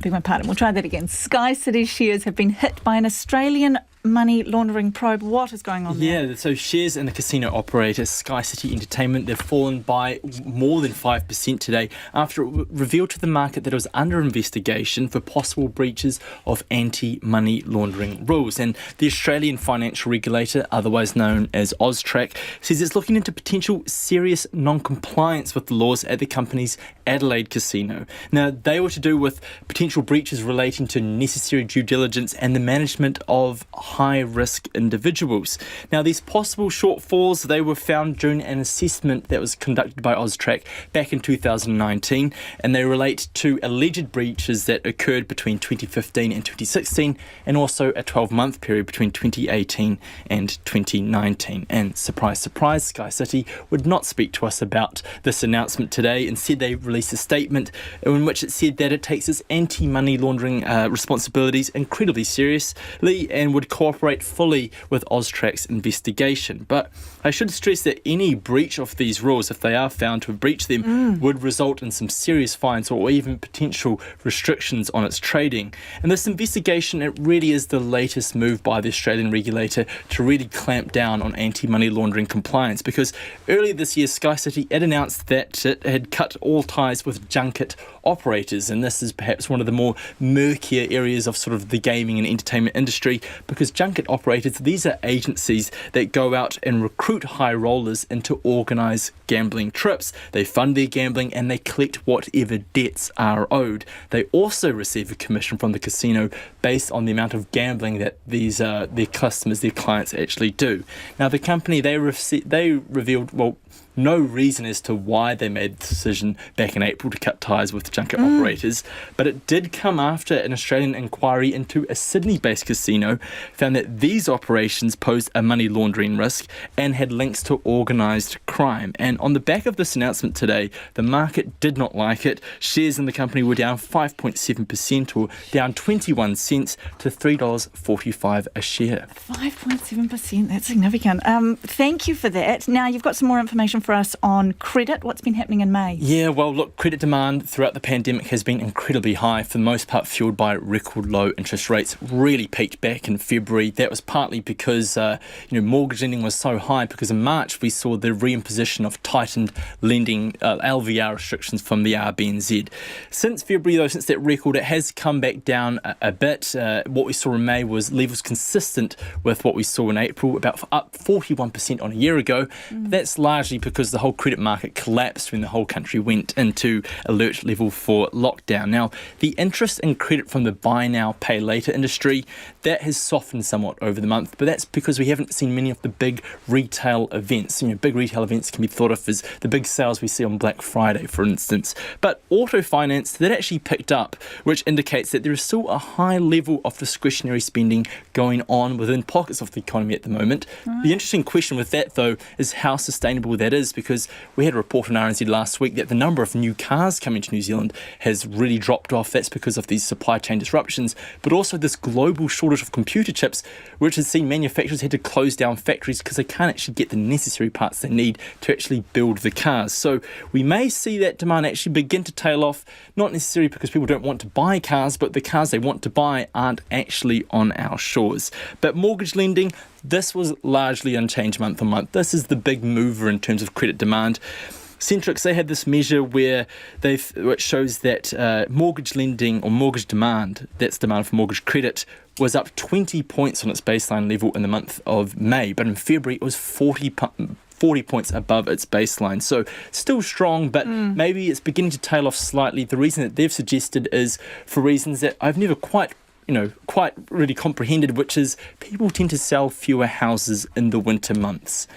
Beg my pardon, we'll try that again. Sky City shares have been hit by an Australian money laundering probe. What is going on there? Yeah, so shares in the casino operator Sky City Entertainment, they've fallen by more than 5% today after it revealed to the market that it was under investigation for possible breaches of anti-money laundering rules. And the Australian financial regulator, otherwise known as AUSTRAC, says it's looking into potential serious non-compliance with the laws at the company's Adelaide casino. Now, they were to do with potential breaches relating to necessary due diligence and the management of high-risk individuals. Now, these possible shortfalls, they were found during an assessment that was conducted by AUSTRAC back in 2019, and they relate to alleged breaches that occurred between 2015 and 2016, and also a 12-month period between 2018 and 2019. And surprise, surprise, Sky City would not speak to us about this announcement today. Instead, they released a statement in which it said that it takes its anti-money laundering responsibilities incredibly seriously and would cooperate fully with AUSTRAC's investigation. But I should stress that any breach of these rules, if they are found to have breached them, would result in some serious fines or even potential restrictions on its trading. And this investigation, it really is the latest move by the Australian regulator to really clamp down on anti-money laundering compliance, because earlier this year Sky City had announced that it had cut all ties with Junket operators, and this is perhaps one of the more murkier areas of sort of the gaming and entertainment industry, because Junket operators, these are agencies that go out and recruit high rollers into organised gambling trips. They fund their gambling and they collect whatever debts are owed. They also receive a commission from the casino based on the amount of gambling that these their customers, their clients actually do. Now, the company, they revealed, well, no reason as to why they made the decision back in April to cut ties with Junket operators, but it did come after an Australian inquiry into a Sydney-based casino found that these operations posed a money laundering risk and had links to organised crime. And on the back of this announcement today, the market did not like it. Shares in the company were down 5.7%, or down 21 cents to $3.45 a share. 5.7%, that's significant. Thank you for that. Now, you've got some more information for us on credit. What's been happening in May? Yeah, well, look, credit demand throughout the pandemic has been incredibly high, for the most part fueled by record low interest rates. Really peaked back in February. That was partly because mortgage lending was so high, because in March we saw the reimposition of tightened lending LVR restrictions from the RBNZ. Since February, though, since that record, it has come back down a bit. What we saw in May was levels consistent with what we saw in April, about up 41% on a year ago. That's largely because the whole credit market collapsed when the whole country went into alert level 4 lockdown. Now, the interest in credit from the buy now, pay later industry, that has softened somewhat over the month, but that's because we haven't seen many of the big retail events. Big retail events can be thought of as the big sales we see on Black Friday, for instance. But auto finance, that actually picked up, which indicates that there is still a high level of discretionary spending going on within pockets of the economy at the moment. The interesting question with that, though, is how sustainable that is, because we had a report on RNZ last week that the number of new cars coming to New Zealand has really dropped off. That's because of these supply chain disruptions, but also this global shortage of computer chips, which has seen manufacturers had to close down factories because they can't actually get the necessary parts they need to actually build the cars. So we may see that demand actually begin to tail off, not necessarily because people don't want to buy cars, but the cars they want to buy aren't actually on our shores. But mortgage lending, this was largely unchanged month on month. This is the big mover in terms of credit demand. Centrix, they had this measure which shows that mortgage lending or mortgage demand, that's demand for mortgage credit, was up 20 points on its baseline level in the month of May, but in February it was 40 points above its baseline. So still strong, but maybe it's beginning to tail off slightly. The reason that they've suggested is for reasons that I've never quite really comprehended, which is people tend to sell fewer houses in the winter months.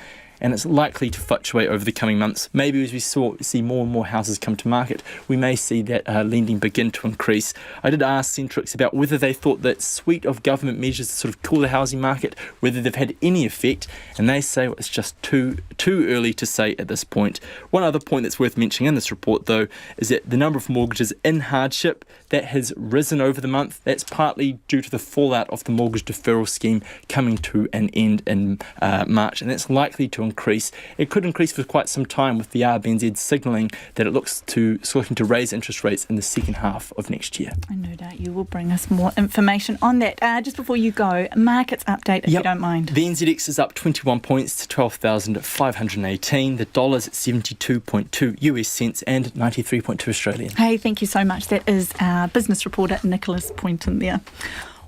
and it's likely to fluctuate over the coming months. Maybe as we see more and more houses come to market, we may see that lending begin to increase. I did ask Centrix about whether they thought that suite of government measures to sort of cool the housing market, whether they've had any effect, and they say it's just too early to say at this point. One other point that's worth mentioning in this report, though, is that the number of mortgages in hardship, that has risen over the month. That's partly due to the fallout of the mortgage deferral scheme coming to an end in March, and that's likely to increase. It could increase for quite some time, with the RBNZ signalling that it's looking to raise interest rates in the second half of next year. And no doubt you will bring us more information on that. Just before you go, markets update if you don't mind. The NZX is up 21 points to 12,518. The dollar's at 72.2 US cents and 93.2 Australian. Hey, thank you so much. That is our business reporter Nicholas Poynton there.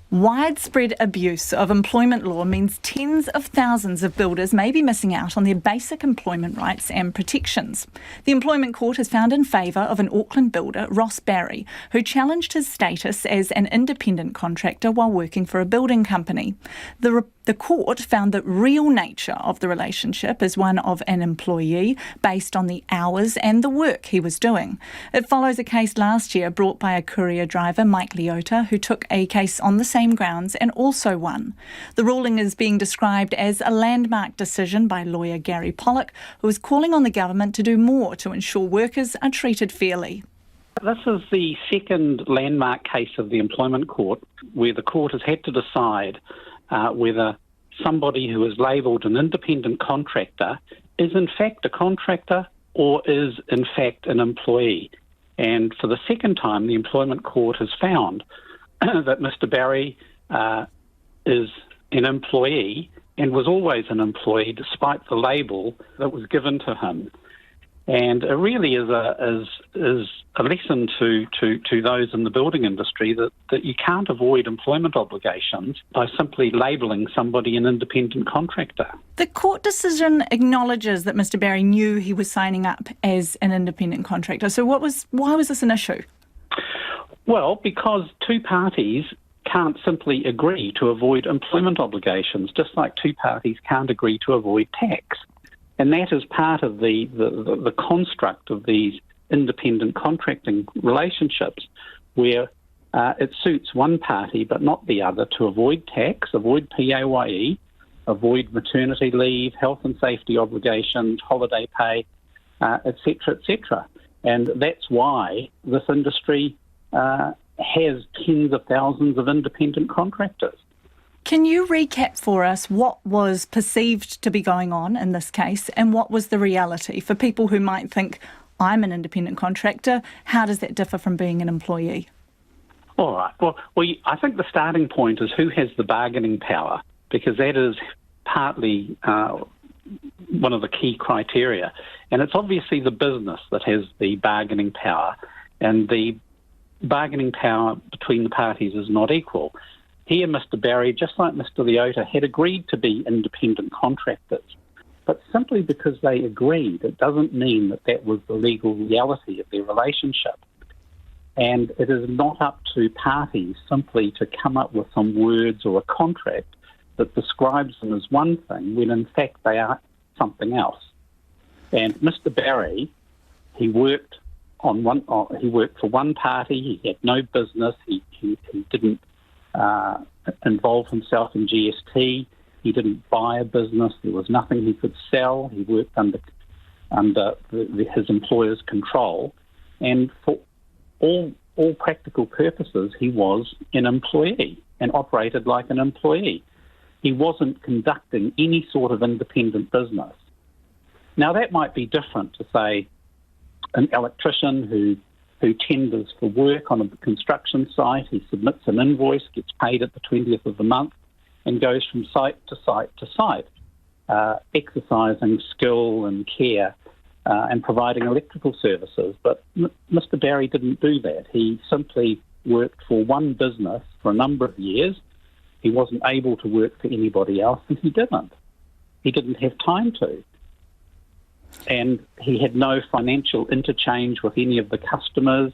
Widespread abuse of employment law means tens of thousands of builders may be missing out on their basic employment rights and protections. The Employment Court has found in favour of an Auckland builder, Ross Barry, who challenged his status as an independent contractor while working for a building company. The court found the real nature of the relationship is one of an employee based on the hours and the work he was doing. It follows a case last year brought by a courier driver, Mike Leota, who took a case on the same grounds and also won. The ruling is being described as a landmark decision by lawyer Gary Pollock, who is calling on the government to do more to ensure workers are treated fairly. This is the second landmark case of the Employment Court where the court has had to decide whether somebody who is labelled an independent contractor is in fact a contractor or is in fact an employee. And for the second time, the Employment Court has found that Mr. Barry is an employee and was always an employee despite the label that was given to him. And it really is a lesson to those in the building industry that you can't avoid employment obligations by simply labelling somebody an independent contractor. The court decision acknowledges that Mr. Barry knew he was signing up as an independent contractor. So why was this an issue? Well, because two parties can't simply agree to avoid employment obligations, just like two parties can't agree to avoid tax. And that is part of the construct of these independent contracting relationships, where it suits one party but not the other to avoid tax, avoid PAYE, avoid maternity leave, health and safety obligations, holiday pay, etc., etc. And that's why this industry has tens of thousands of independent contractors. Can you recap for us what was perceived to be going on in this case and what was the reality for people who might think, I'm an independent contractor? How does that differ from being an employee? All right. Well, I think the starting point is who has the bargaining power, because that is partly one of the key criteria. And it's obviously the business that has the bargaining power, and the bargaining power between the parties is not equal. Here, Mr. Barry, just like Mr. Leota, had agreed to be independent contractors. But simply because they agreed, it doesn't mean that that was the legal reality of their relationship. And it is not up to parties simply to come up with some words or a contract that describes them as one thing when in fact they are something else. And Mr. Barry, he worked for one party. He had no business. He didn't involve himself in GST. He didn't buy a business. There was nothing he could sell. He worked under his employer's control, and for all practical purposes, he was an employee and operated like an employee. He wasn't conducting any sort of independent business. Now, that might be different to, say, an electrician who tenders for work on a construction site. He submits an invoice, gets paid at the 20th of the month, and goes from site to site to site, exercising skill and care and providing electrical services. But Mr. Barry didn't do that. He simply worked for one business for a number of years. He wasn't able to work for anybody else, and he didn't. He didn't have time to. And he had no financial interchange with any of the customers.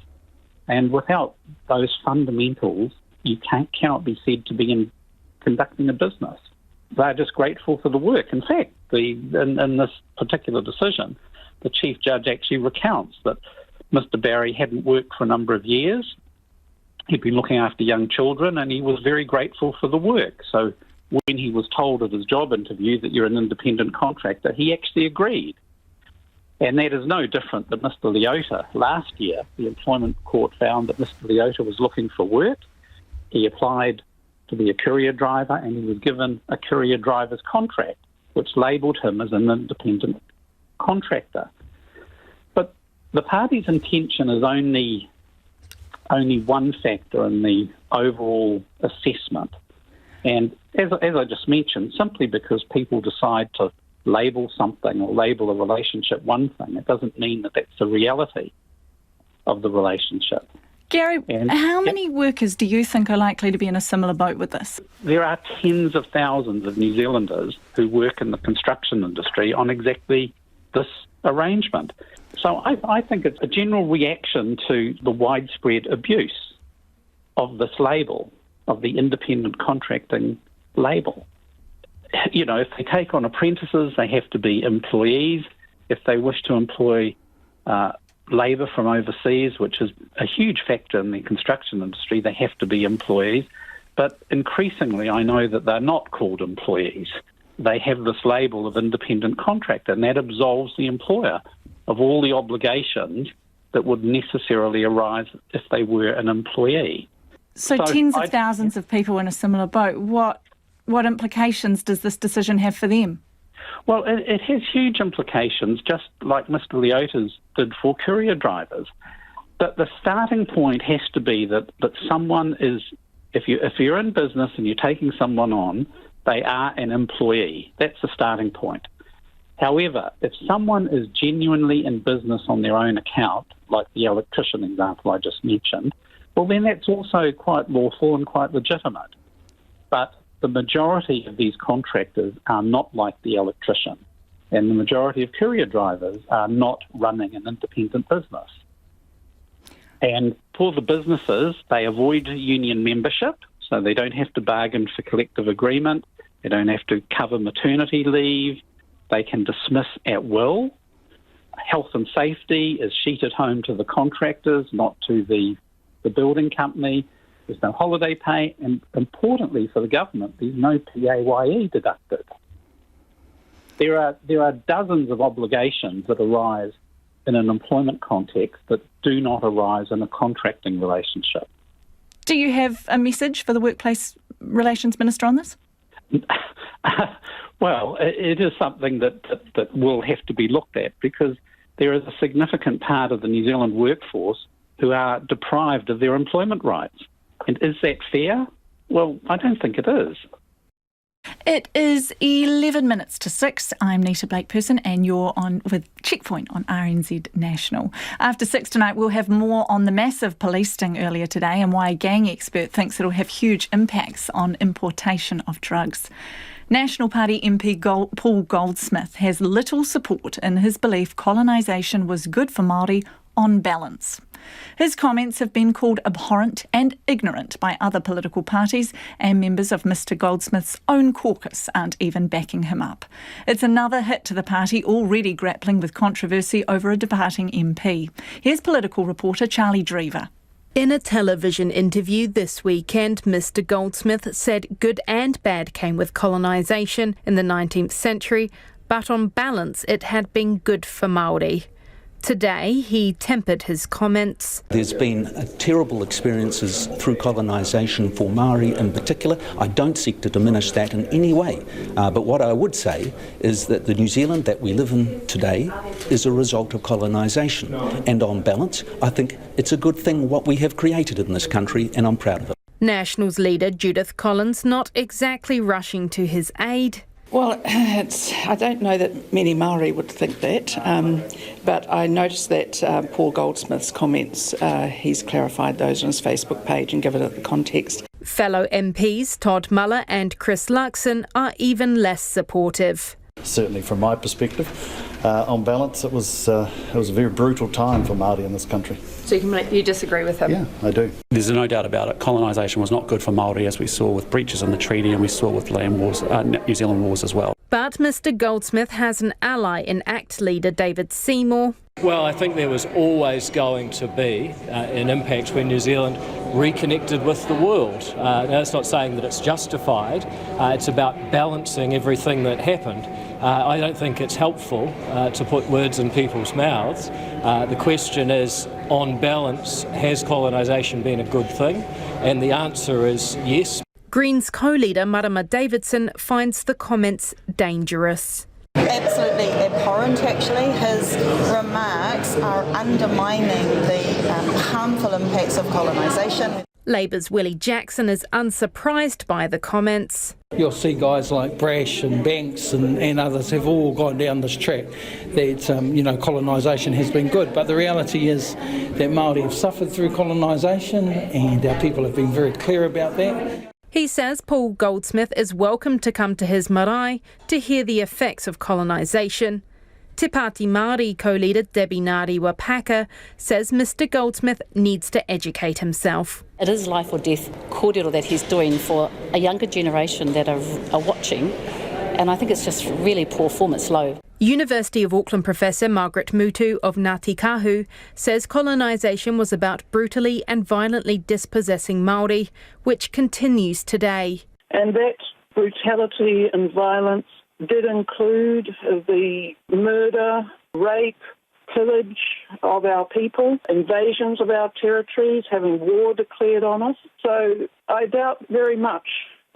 And without those fundamentals, you cannot be said to be conducting a business. They're just grateful for the work. In fact, in this particular decision, the Chief Judge actually recounts that Mr. Barry hadn't worked for a number of years. He'd been looking after young children, and he was very grateful for the work. So when he was told at his job interview that you're an independent contractor, he actually agreed. And that is no different than Mr. Leota. Last year, the Employment Court found that Mr. Leota was looking for work. He applied to be a courier driver, and he was given a courier driver's contract, which labelled him as an independent contractor. But the party's intention is only one factor in the overall assessment. And as I just mentioned, simply because people decide to label something or label a relationship one thing, it doesn't mean that that's the reality of the relationship. Gary, how many workers do you think are likely to be in a similar boat with this? There are tens of thousands of New Zealanders who work in the construction industry on exactly this arrangement. So I think it's a general reaction to the widespread abuse of this label, of the independent contracting label. You know, if they take on apprentices, they have to be employees. If they wish to employ labour from overseas, which is a huge factor in the construction industry, they have to be employees. But increasingly, I know that they're not called employees. They have this label of independent contractor, and that absolves the employer of all the obligations that would necessarily arise if they were an employee. So tens of thousands of people in a similar boat. What implications does this decision have for them? Well, it has huge implications, just like Mr. Leota's did for courier drivers. But the starting point has to be that someone is, if you're in business and you're taking someone on, they are an employee. That's the starting point. However, if someone is genuinely in business on their own account, like the electrician example I just mentioned, well, then that's also quite lawful and quite legitimate. But the majority of these contractors are not like the electrician, and the majority of courier drivers are not running an independent business. And for the businesses, they avoid union membership, so they don't have to bargain for collective agreement, they don't have to cover maternity leave, they can dismiss at will. Health and safety is sheeted home to the contractors, not to the building company. There's no holiday pay, and importantly for the government, there's no PAYE deducted. There are dozens of obligations that arise in an employment context that do not arise in a contracting relationship. Do you have a message for the Workplace Relations Minister on this? Well, it is something that will have to be looked at, because there is a significant part of the New Zealand workforce who are deprived of their employment rights. And is that fair? Well, I don't think it is. It is 11 minutes to 6. I'm Nita Blake-Persen, and you're on with Checkpoint on RNZ National. After 6 tonight, we'll have more on the massive police sting earlier today and why a gang expert thinks it'll have huge impacts on importation of drugs. National Party MP Paul Goldsmith has little support in his belief colonisation was good for Māori on balance. His comments have been called abhorrent and ignorant by other political parties, and members of Mr Goldsmith's own caucus aren't even backing him up. It's another hit to the party already grappling with controversy over a departing MP. Here's political reporter Charlie Drever. In a television interview this weekend, Mr Goldsmith said good and bad came with colonisation in the 19th century, but on balance it had been good for Māori. Today, he tempered his comments. There's been terrible experiences through colonisation for Māori in particular. I don't seek to diminish that in any way. But what I would say is that the New Zealand that we live in today is a result of colonisation. And on balance, I think it's a good thing what we have created in this country, and I'm proud of it. Nationals leader Judith Collins not exactly rushing to his aid. Well, I don't know that many Māori would think that, but I noticed that Paul Goldsmith's comments, he's clarified those on his Facebook page and given it the context. Fellow MPs Todd Muller and Chris Luxon are even less supportive. Certainly from my perspective, on balance, it was a very brutal time for Māori in this country. So you disagree with him? Yeah, I do. There's no doubt about it. Colonisation was not good for Māori, as we saw with breaches in the treaty and we saw with land wars, New Zealand wars as well. But Mr Goldsmith has an ally in ACT leader David Seymour. Well, I think there was always going to be an impact when New Zealand reconnected with the world. Now, that's not saying that it's justified. It's about balancing everything that happened. I don't think it's helpful to put words in people's mouths. The question is, on balance, has colonisation been a good thing? And the answer is yes. Greens co-leader Marama Davidson finds the comments dangerous. Absolutely abhorrent, actually. His remarks are undermining the harmful impacts of colonisation. Labour's Willie Jackson is unsurprised by the comments. You'll see guys like Brash and Banks and others have all gone down this track that, colonisation has been good. But the reality is that Māori have suffered through colonisation, and our people have been very clear about that. He says Paul Goldsmith is welcome to come to his marae to hear the effects of colonisation. Te Pāti Māori co-leader Debbie Ngāriwa-Paka says Mr Goldsmith needs to educate himself. It is life or death kōrero that he's doing for a younger generation that are watching, and I think it's just really poor form, it's low. University of Auckland professor Margaret Mutu of Ngāti Kahu says colonisation was about brutally and violently dispossessing Māori, which continues today. And that brutality and violence did include the murder, rape, pillage of our people, invasions of our territories, having war declared on us. So I doubt very much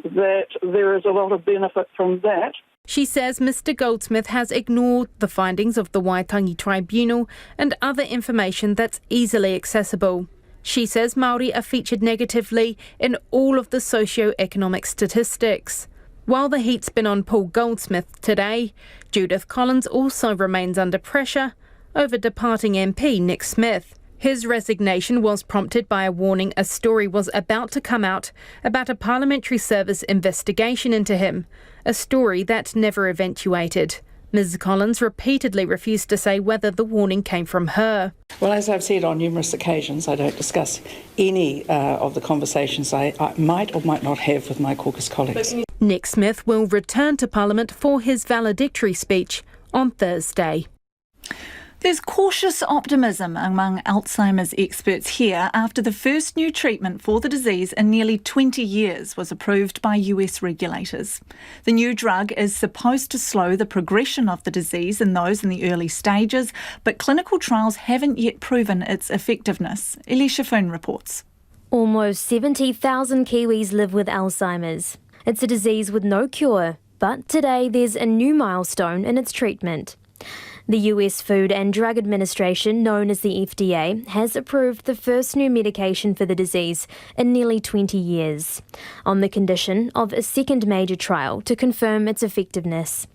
that there is a lot of benefit from that. She says Mr Goldsmith has ignored the findings of the Waitangi Tribunal and other information that's easily accessible. She says Māori are featured negatively in all of the socio-economic statistics. While the heat's been on Paul Goldsmith today, Judith Collins also remains under pressure over departing MP Nick Smith. His resignation was prompted by a warning a story was about to come out about a Parliamentary Service investigation into him, a story that never eventuated. Ms Collins repeatedly refused to say whether the warning came from her. Well, as I've said on numerous occasions, I don't discuss any of the conversations I might or might not have with my caucus colleagues. Nick Smith will return to Parliament for his valedictory speech on Thursday. There's cautious optimism among Alzheimer's experts here after the first new treatment for the disease in nearly 20 years was approved by US regulators. The new drug is supposed to slow the progression of the disease in those in the early stages, but clinical trials haven't yet proven its effectiveness. Elisha Ferns reports. Almost 70,000 Kiwis live with Alzheimer's. It's a disease with no cure, but today there's a new milestone in its treatment. The US Food and Drug Administration, known as the FDA, has approved the first new medication for the disease in nearly 20 years, on the condition of a second major trial to confirm its effectiveness.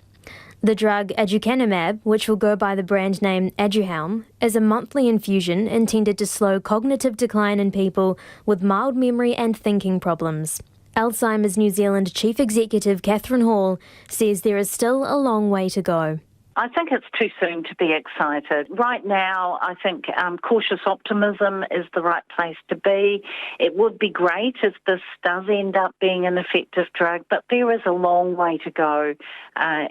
The drug aducanumab, which will go by the brand name Aduhelm, is a monthly infusion intended to slow cognitive decline in people with mild memory and thinking problems. Alzheimer's New Zealand Chief Executive Catherine Hall says there is still a long way to go. I think it's too soon to be excited. Right now, I think cautious optimism is the right place to be. It would be great if this does end up being an effective drug, but there is a long way to go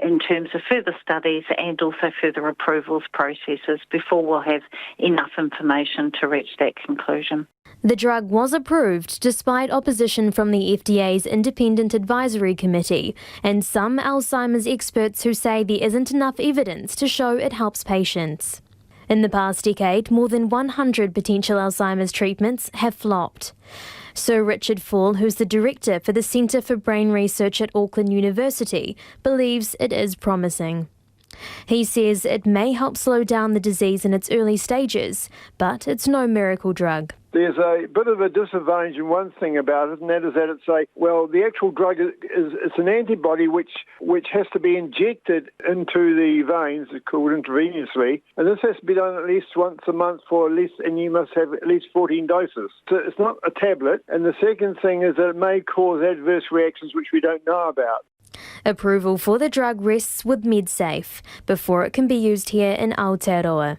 in terms of further studies and also further approvals processes before we'll have enough information to reach that conclusion. The drug was approved despite opposition from the FDA's Independent Advisory Committee and some Alzheimer's experts who say there isn't enough evidence to show it helps patients. In the past decade, more than 100 potential Alzheimer's treatments have flopped. Sir Richard Fall, who's the director for the Centre for Brain Research at Auckland University, believes it is promising. He says it may help slow down the disease in its early stages, but it's no miracle drug. There's a bit of a disadvantage in one thing about it, and that is that the actual drug it's an antibody which has to be injected into the veins, it's called intravenously, and this has to be done at least once a month and you must have at least 14 doses. So it's not a tablet, and the second thing is that it may cause adverse reactions which we don't know about. Approval for the drug rests with MedSafe before it can be used here in Aotearoa.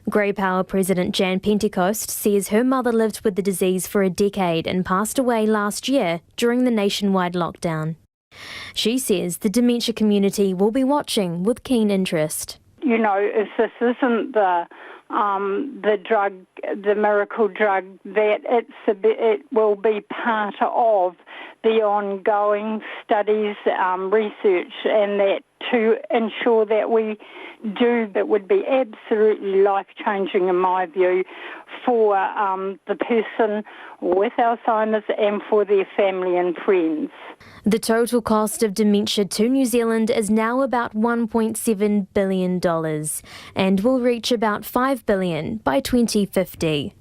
Grey Power President Jan Pentecost says her mother lived with the disease for a decade and passed away last year during the nationwide lockdown. She says the dementia community will be watching with keen interest. You know, if this isn't the drug, the miracle drug, that it will be part of the ongoing studies, research, and that to ensure that we do, that would be absolutely life-changing in my view for the person with Alzheimer's and for their family and friends. The total cost of dementia to New Zealand is now about $1.7 billion and will reach about $5 billion by 2050.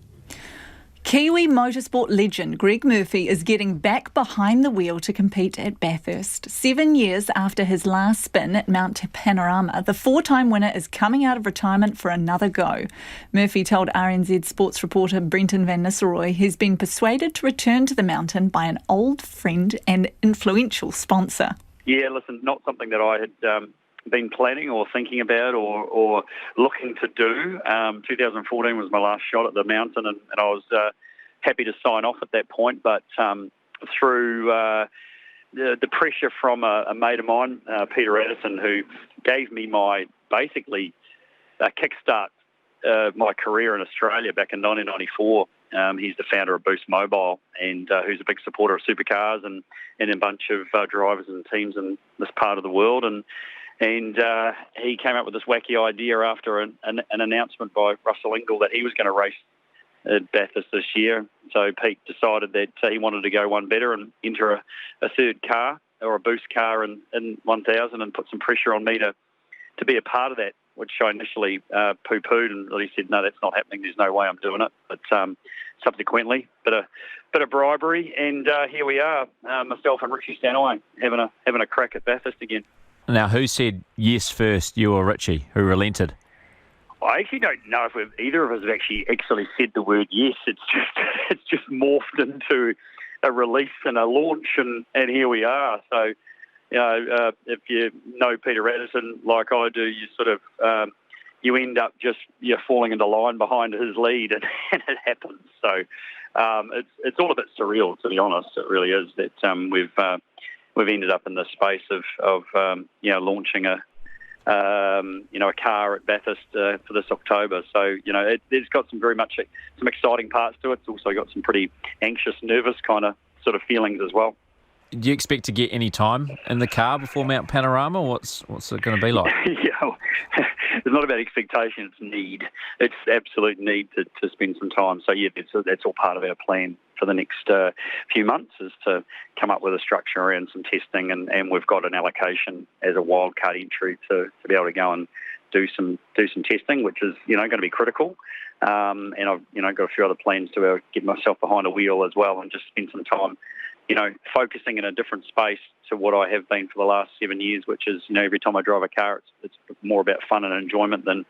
Kiwi motorsport legend Greg Murphy is getting back behind the wheel to compete at Bathurst. 7 years after his last spin at Mount Panorama, the four-time winner is coming out of retirement for another go. Murphy told RNZ sports reporter Brenton Van Nistelrooy he's been persuaded to return to the mountain by an old friend and influential sponsor. Yeah, listen, not something that I had been planning or thinking about or looking to do. 2014 was my last shot at the mountain, and I was happy to sign off at that point. But through the pressure from a mate of mine, Peter Addison, who gave me my basically kickstart my career in Australia back in 1994. He's the founder of Boost Mobile, and who's a big supporter of supercars and a bunch of drivers and teams in this part of the world. And he came up with this wacky idea after an announcement by Russell Ingall that he was going to race at Bathurst this year. So Pete decided that he wanted to go one better and enter a third car or a boost car in 1000 and put some pressure on me to be a part of that, which I initially poo-pooed and really said, no, that's not happening. There's no way I'm doing it. But subsequently, bit of bribery, and here we are, myself and Richie Stanaway having a crack at Bathurst again. Now, who said yes first, you or Richie? Who relented? I actually don't know if either of us have actually said the word yes. It's just morphed into a release and a launch, and here we are. So, you know, if you know Peter Addison like I do, you sort of you end up just falling into line behind his lead, and it happens. So it's all a bit surreal, to be honest. It really is that we've ended up in this space of launching a car at Bathurst for this October. So, it's got some exciting parts to it. It's also got some pretty anxious, nervous kind of sort of feelings as well. Do you expect to get any time in the car before Mount Panorama? What's it going to be like? It's not about expectation, it's need. It's absolute need to spend some time. So, that's all part of our plan for the next few months, is to come up with a structure around some testing, and we've got an allocation as a wildcard entry to be able to go and do some testing, which is going to be critical. And I've got a few other plans to get myself behind a wheel as well, and just spend some time focusing in a different space to what I have been for the last 7 years, which is, every time I drive a car, it's more about fun and enjoyment than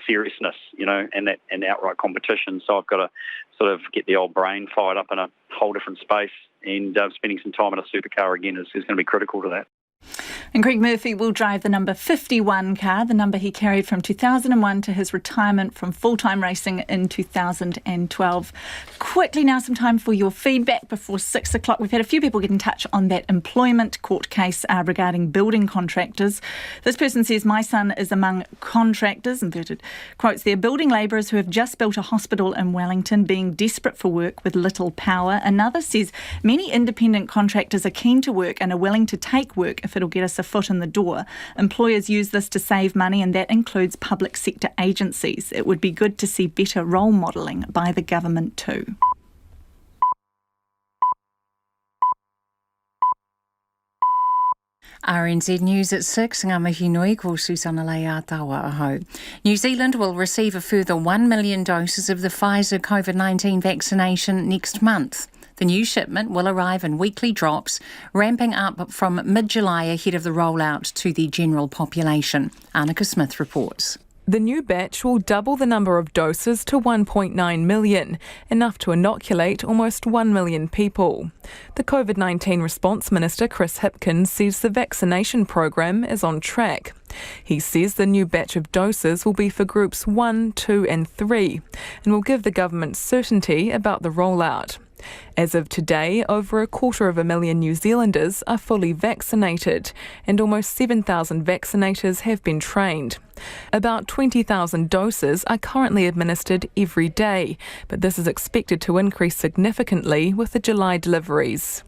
seriousness, and outright competition. So I've got to sort of get the old brain fired up in a whole different space, and spending some time in a supercar again is going to be critical to that. And Greg Murphy will drive the number 51 car, the number he carried from 2001 to his retirement from full-time racing in 2012. Quickly now, some time for your feedback before 6 o'clock. We've had a few people get in touch on that employment court case regarding building contractors. This person says, my son is among contractors, inverted quotes there, building labourers who have just built a hospital in Wellington, being desperate for work with little power. Another says, many independent contractors are keen to work and are willing to take work if it'll get us a foot in the door. Employers use this to save money, and that includes public sector agencies. It would be good to see better role modelling by the government too. RNZ News at 6, ngā mihi nui ko Susana Lei a tawa aho. New Zealand will receive a further 1 million doses of the Pfizer COVID-19 vaccination next month. The new shipment will arrive in weekly drops, ramping up from mid-July ahead of the rollout to the general population. Annika Smith reports. The new batch will double the number of doses to 1.9 million, enough to inoculate almost 1 million people. The COVID-19 Response Minister Chris Hipkins says the vaccination program is on track. He says the new batch of doses will be for groups 1, 2 and 3 and will give the government certainty about the rollout. As of today, over 250,000 New Zealanders are fully vaccinated, and almost 7,000 vaccinators have been trained. About 20,000 doses are currently administered every day, but this is expected to increase significantly with the July deliveries.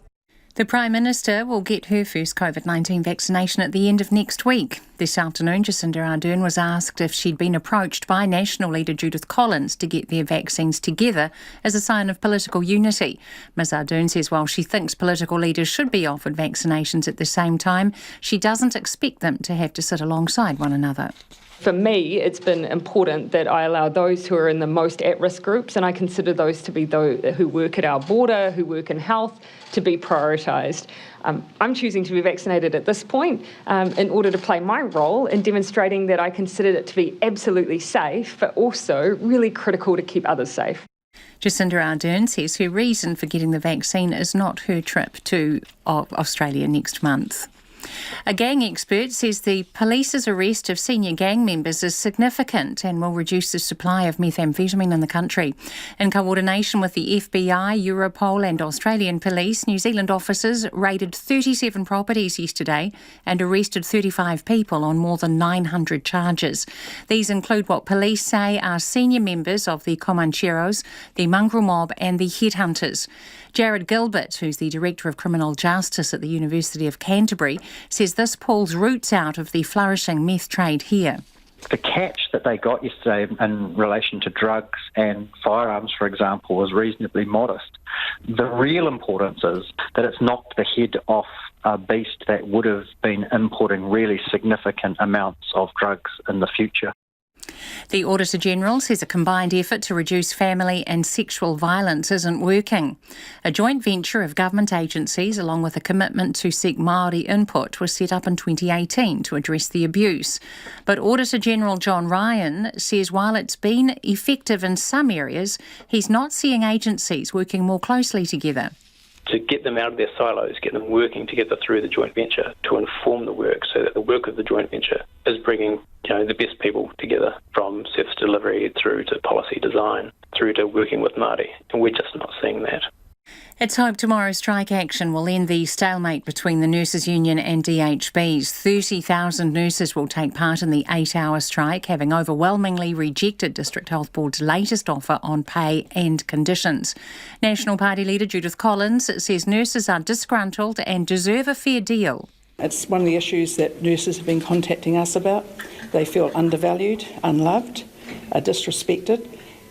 The Prime Minister will get her first COVID-19 vaccination at the end of next week. This afternoon, Jacinda Ardern was asked if she'd been approached by National Leader Judith Collins to get their vaccines together as a sign of political unity. Ms Ardern says while she thinks political leaders should be offered vaccinations at the same time, she doesn't expect them to have to sit alongside one another. For me, it's been important that I allow those who are in the most at-risk groups, and I consider those to be those who work at our border, who work in health, to be prioritised. I'm choosing to be vaccinated at this point in order to play my role in demonstrating that I considered it to be absolutely safe, but also really critical to keep others safe. Jacinda Ardern says her reason for getting the vaccine is not her trip to Australia next month. A gang expert says the police's arrest of senior gang members is significant and will reduce the supply of methamphetamine in the country. In coordination with the FBI, Europol and Australian police, New Zealand officers raided 37 properties yesterday and arrested 35 people on more than 900 charges. These include what police say are senior members of the Comancheros, the Mongrel Mob and the Headhunters. Jared Gilbert, who's the Director of Criminal Justice at the University of Canterbury, says this pulls roots out of the flourishing meth trade here. The catch that they got yesterday in relation to drugs and firearms, for example, was reasonably modest. The real importance is that it's knocked the head off a beast that would have been importing really significant amounts of drugs in the future. The Auditor General says a combined effort to reduce family and sexual violence isn't working. A joint venture of government agencies, along with a commitment to seek Māori input, was set up in 2018 to address the abuse. But Auditor General John Ryan says while it's been effective in some areas, he's not seeing agencies working more closely together. To get them out of their silos, get them working together through the joint venture to inform the work so that the work of the joint venture is bringing the best people together from service delivery through to policy design, through to working with Māori. And we're just not seeing that. It's hoped tomorrow's strike action will end the stalemate between the Nurses Union and DHBs. 30,000 nurses will take part in the 8-hour strike, having overwhelmingly rejected District Health Board's latest offer on pay and conditions. National Party leader Judith Collins says nurses are disgruntled and deserve a fair deal. It's one of the issues that nurses have been contacting us about. They feel undervalued, unloved, disrespected,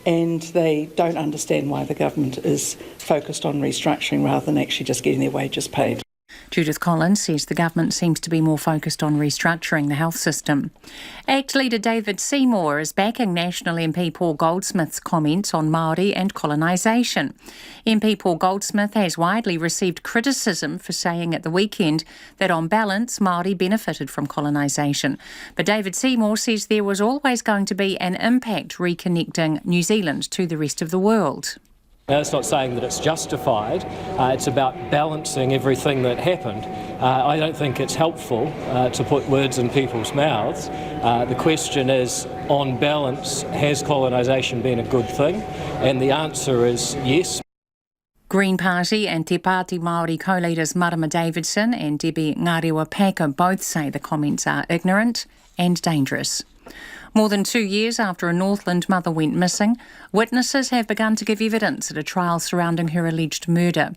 and they don't understand why the government is focused on restructuring rather than actually just getting their wages paid. Judith Collins says the government seems to be more focused on restructuring the health system. ACT leader David Seymour is backing National MP Paul Goldsmith's comments on Māori and colonisation. MP Paul Goldsmith has widely received criticism for saying at the weekend that on balance Māori benefited from colonisation. But David Seymour says there was always going to be an impact reconnecting New Zealand to the rest of the world. Now, that's not saying that it's justified. It's about balancing everything that happened. I don't think it's helpful to put words in people's mouths. The question is, on balance, has colonisation been a good thing? And the answer is yes. Green Party and Te Pāti Māori co-leaders Marama Davidson and Debbie Ngarewa Packer both say the comments are ignorant and dangerous. More than 2 years after a Northland mother went missing, witnesses have begun to give evidence at a trial surrounding her alleged murder.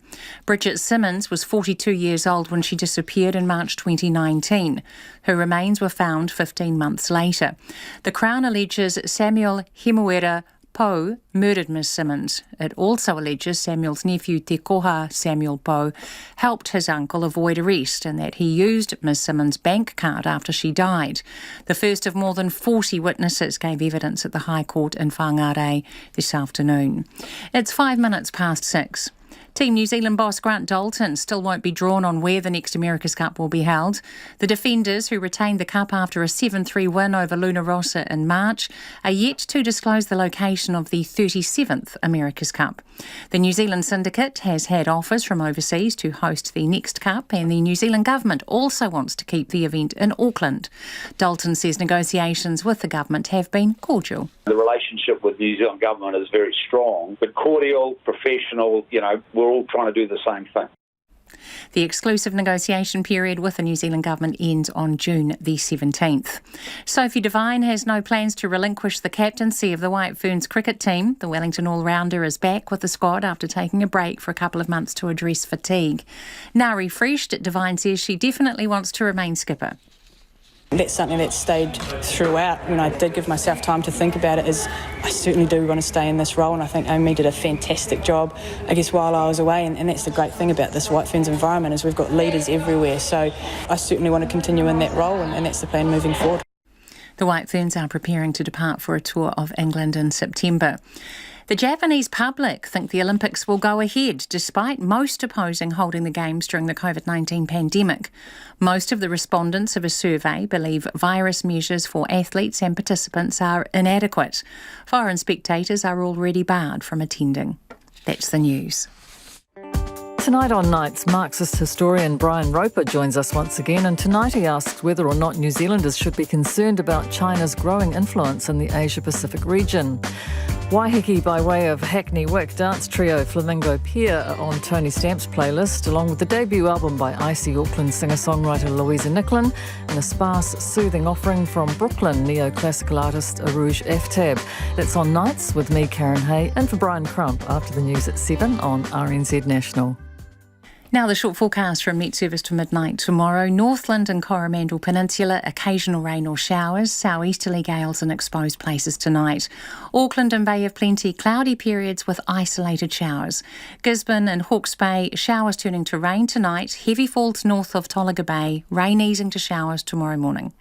Bridget Simmons was 42 years old when she disappeared in March 2019. Her remains were found 15 months later. The Crown alleges Samuel Himuera Poe murdered Ms Simmons. It also alleges Samuel's nephew Te Koha Samuel Poe helped his uncle avoid arrest and that he used Ms Simmons' bank card after she died. The first of more than 40 witnesses gave evidence at the High Court in Whangarei this afternoon. It's 5 minutes past 6. Team New Zealand boss Grant Dalton still won't be drawn on where the next America's Cup will be held. The defenders, who retained the cup after a 7-3 win over Luna Rossa in March, are yet to disclose the location of the 37th America's Cup. The New Zealand syndicate has had offers from overseas to host the next Cup, and the New Zealand government also wants to keep the event in Auckland. Dalton says negotiations with the government have been cordial. The relationship with the New Zealand government is very strong, but cordial, professional, we're all trying to do the same thing. The exclusive negotiation period with the New Zealand government ends on June the 17th. Sophie Devine has no plans to relinquish the captaincy of the White Ferns cricket team. The Wellington all-rounder is back with the squad after taking a break for a couple of months to address fatigue. Now refreshed, Devine says she definitely wants to remain skipper. That's something that stayed throughout. When I did give myself time to think about it, is I certainly do want to stay in this role, and I think Amy did a fantastic job, I guess, while I was away, and that's the great thing about this White Ferns environment is we've got leaders everywhere, so I certainly want to continue in that role, and that's the plan moving forward. The White Ferns are preparing to depart for a tour of England in September. The Japanese public think the Olympics will go ahead, despite most opposing holding the Games during the COVID-19 pandemic. Most of the respondents of a survey believe virus measures for athletes and participants are inadequate. Foreign spectators are already barred from attending. That's the news. Tonight on Nights, Marxist historian Brian Roper joins us once again, and tonight he asks whether or not New Zealanders should be concerned about China's growing influence in the Asia-Pacific region. Waiheke by way of Hackney Wick dance trio Flamingo Pier are on Tony Stamp's playlist, along with the debut album by icy Auckland singer-songwriter Louisa Nicklin and a sparse, soothing offering from Brooklyn neoclassical artist Arouge Aftab. That's on Nights with me, Karen Hay, and for Brian Crump after the news at 7 on RNZ National. Now the short forecast from Met Service to midnight tomorrow. Northland and Coromandel Peninsula, occasional rain or showers, southeasterly gales in exposed places tonight. Auckland and Bay of Plenty, cloudy periods with isolated showers. Gisborne and Hawke's Bay, showers turning to rain tonight. Heavy falls north of Tolaga Bay, rain easing to showers tomorrow morning.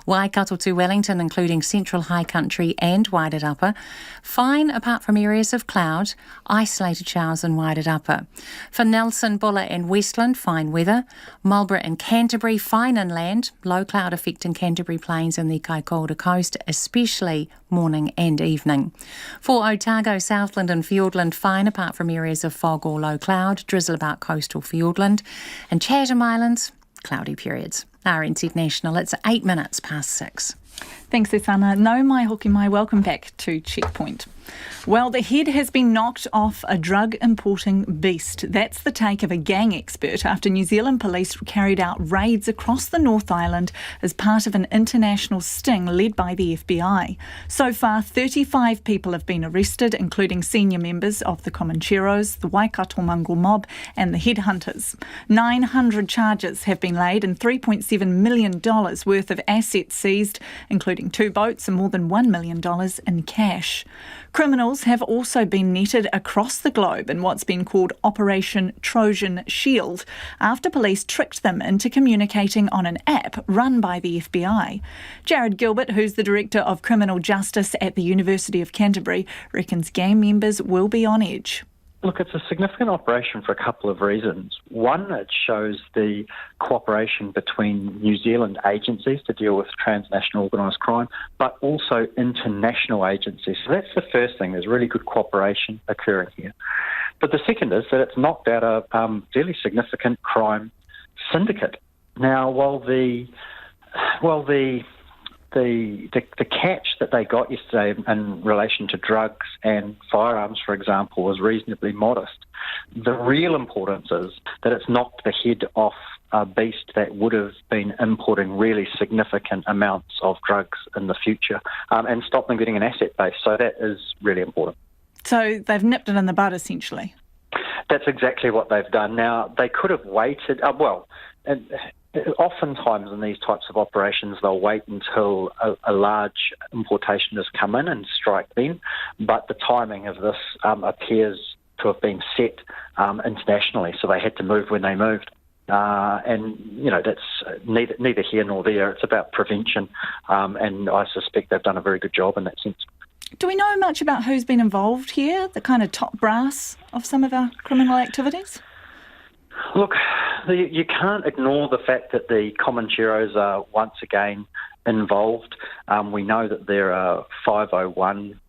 Waikato to Wellington, including central high country and Waitatapa. Fine apart from areas of cloud, isolated showers in Waitatapa. For Nelson, Buller and Westland, fine weather. Marlborough and Canterbury, fine inland. Low cloud affecting Canterbury Plains and the Kaikoura coast, especially morning and evening. For Otago, Southland and Fiordland, fine apart from areas of fog or low cloud. Drizzle about coastal Fiordland. And Chatham Islands, cloudy periods. RNZ National, it's 8 minutes past 6. Thanks, Susanna. No mai hoki mai, welcome back to Checkpoint. Well, the head has been knocked off a drug-importing beast. That's the take of a gang expert after New Zealand police carried out raids across the North Island as part of an international sting led by the FBI. So far, 35 people have been arrested, including senior members of the Comancheros, the Waikato Mangul mob and the headhunters. 900 charges have been laid and $3.7 million worth of assets seized, including 2 boats and more than $1 million in cash. Criminals have also been netted across the globe in what's been called Operation Trojan Shield after police tricked them into communicating on an app run by the FBI. Jared Gilbert, who's the Director of Criminal Justice at the University of Canterbury, reckons gang members will be on edge. Look, it's a significant operation for a couple of reasons. One, it shows the cooperation between New Zealand agencies to deal with transnational organised crime, but also international agencies. So that's the first thing. There's really good cooperation occurring here. But the second is that it's knocked out a fairly significant crime syndicate. Now, while the catch that they got yesterday in relation to drugs and firearms, for example, was reasonably modest, the real importance is that it's knocked the head off a beast that would have been importing really significant amounts of drugs in the future and stopped them getting an asset base. So that is really important. So they've nipped it in the bud, essentially. That's exactly what they've done. Now, they could have waited, oftentimes in these types of operations, they'll wait until a large importation has come in and strike then. But the timing of this appears to have been set internationally, so they had to move when they moved. That's neither here nor there. It's about prevention, and I suspect they've done a very good job in that sense. Do we know much about who's been involved here, the kind of top brass of some of our criminal activities? Look, you can't ignore the fact that the Comancheros are once again involved. We know that there are 501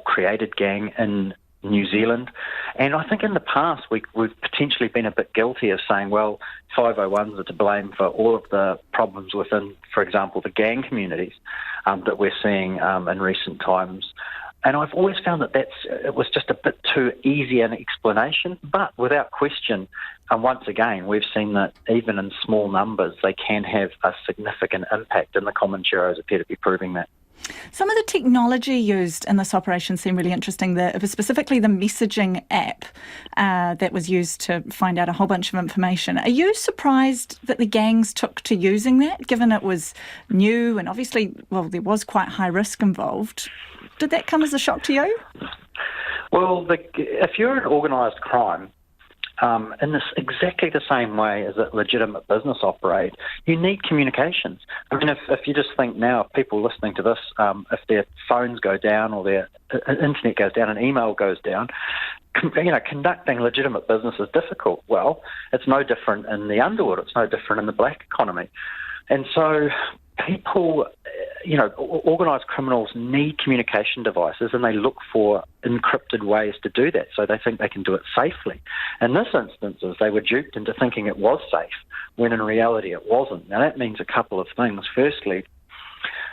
created gang in New Zealand. And I think in the past we've potentially been a bit guilty of saying, well, 501s are to blame for all of the problems within, for example, the gang communities that we're seeing in recent times. And I've always found that it was just a bit too easy an explanation, but without question, once again, we've seen that even in small numbers, they can have a significant impact, and the Comancheros appear to be proving that. Some of the technology used in this operation seemed really interesting. It was specifically the messaging app that was used to find out a whole bunch of information. Are you surprised that the gangs took to using that, given it was new and obviously, well, there was quite high risk involved? Did that come as a shock to you? Well, if you're an organised crime, in this exactly the same way as a legitimate business operate, you need communications. I mean, if you just think now, if people listening to this, if their phones go down or their internet goes down and email goes down, conducting legitimate business is difficult. Well, it's no different in the underworld. It's no different in the black economy. And so people, organised criminals need communication devices, and they look for encrypted ways to do that, so they think they can do it safely. In this instance, they were duped into thinking it was safe, when in reality it wasn't. Now, that means a couple of things. Firstly,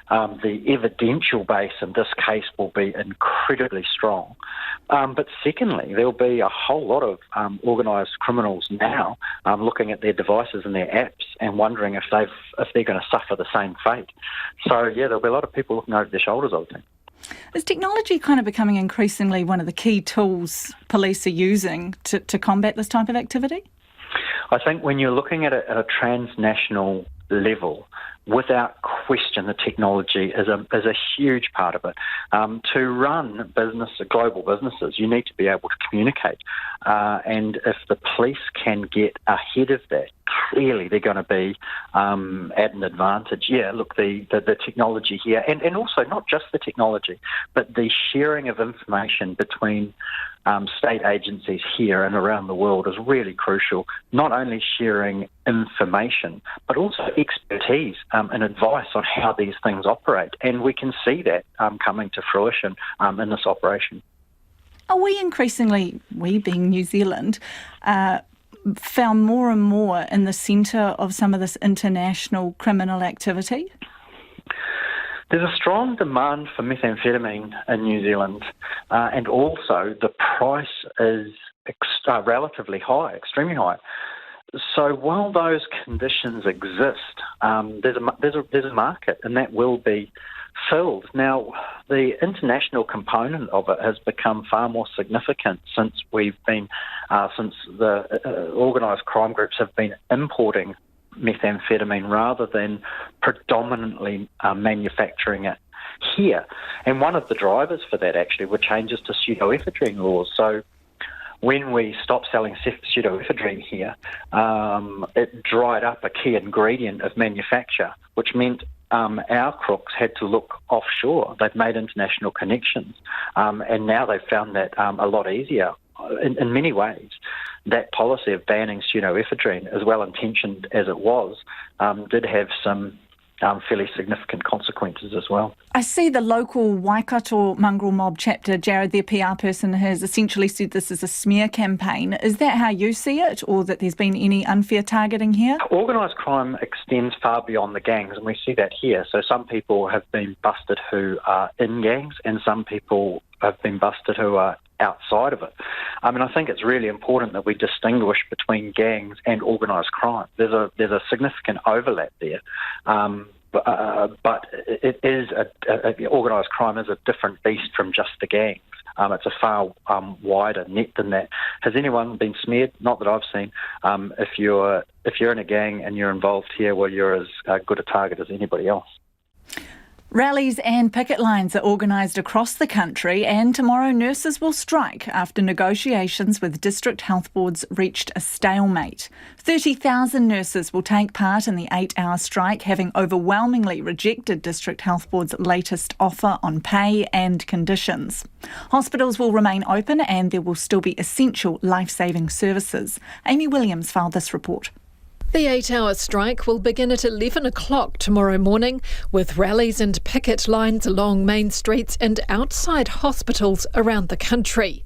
the evidential base in this case will be incredibly strong. But secondly, there'll be a whole lot of organised criminals now looking at their devices and their apps and wondering if they're going to suffer the same fate. So, yeah, there'll be a lot of people looking over their shoulders, I would think. Is technology kind of becoming increasingly one of the key tools police are using to combat this type of activity? I think when you're looking at it at a transnational level, without question, the technology is a huge part of it. To run global businesses, you need to be able to communicate. And if the police can get ahead of that, clearly they're going to be at an advantage. Yeah, look, the technology here, and also not just the technology, but the sharing of information between state agencies here and around the world is really crucial. Not only sharing information, but also expertise and advice on how these things operate. And we can see that coming to fruition in this operation. Are we increasingly, we being New Zealand, found more and more in the centre of some of this international criminal activity? There's a strong demand for methamphetamine in New Zealand, and also the price is relatively high, extremely high. So while those conditions exist, there's a market, and that will be filled. Now, the international component of it has become far more significant since the organised crime groups have been importing methamphetamine rather than predominantly manufacturing it here. And one of the drivers for that actually were changes to pseudoephedrine laws. So when we stopped selling pseudoephedrine here, it dried up a key ingredient of manufacture, which meant our crooks had to look offshore. They've made international connections, and now they've found that a lot easier. In many ways, that policy of banning pseudoephedrine, as well-intentioned as it was, did have some fairly significant consequences as well. I see the local Waikato mongrel mob chapter, Jared, their PR person, has essentially said this is a smear campaign. Is that how you see it, or that there's been any unfair targeting here? Organised crime extends far beyond the gangs, and we see that here. So some people have been busted who are in gangs, and some people have been busted who are outside of it. I mean, I think it's really important that we distinguish between gangs and organised crime. There's a significant overlap there, but it is organised crime is a different beast from just the gangs. It's a far wider net than that. Has anyone been smeared? Not that I've seen. If you're in a gang and you're involved here, well, you're as good a target as anybody else. Rallies and picket lines are organised across the country, and tomorrow nurses will strike after negotiations with district health boards reached a stalemate. 30,000 nurses will take part in the 8-hour strike, having overwhelmingly rejected district health boards' latest offer on pay and conditions. Hospitals will remain open and there will still be essential life-saving services. Amy Williams filed this report. The 8-hour strike will begin at 11 o'clock tomorrow morning, with rallies and picket lines along main streets and outside hospitals around the country.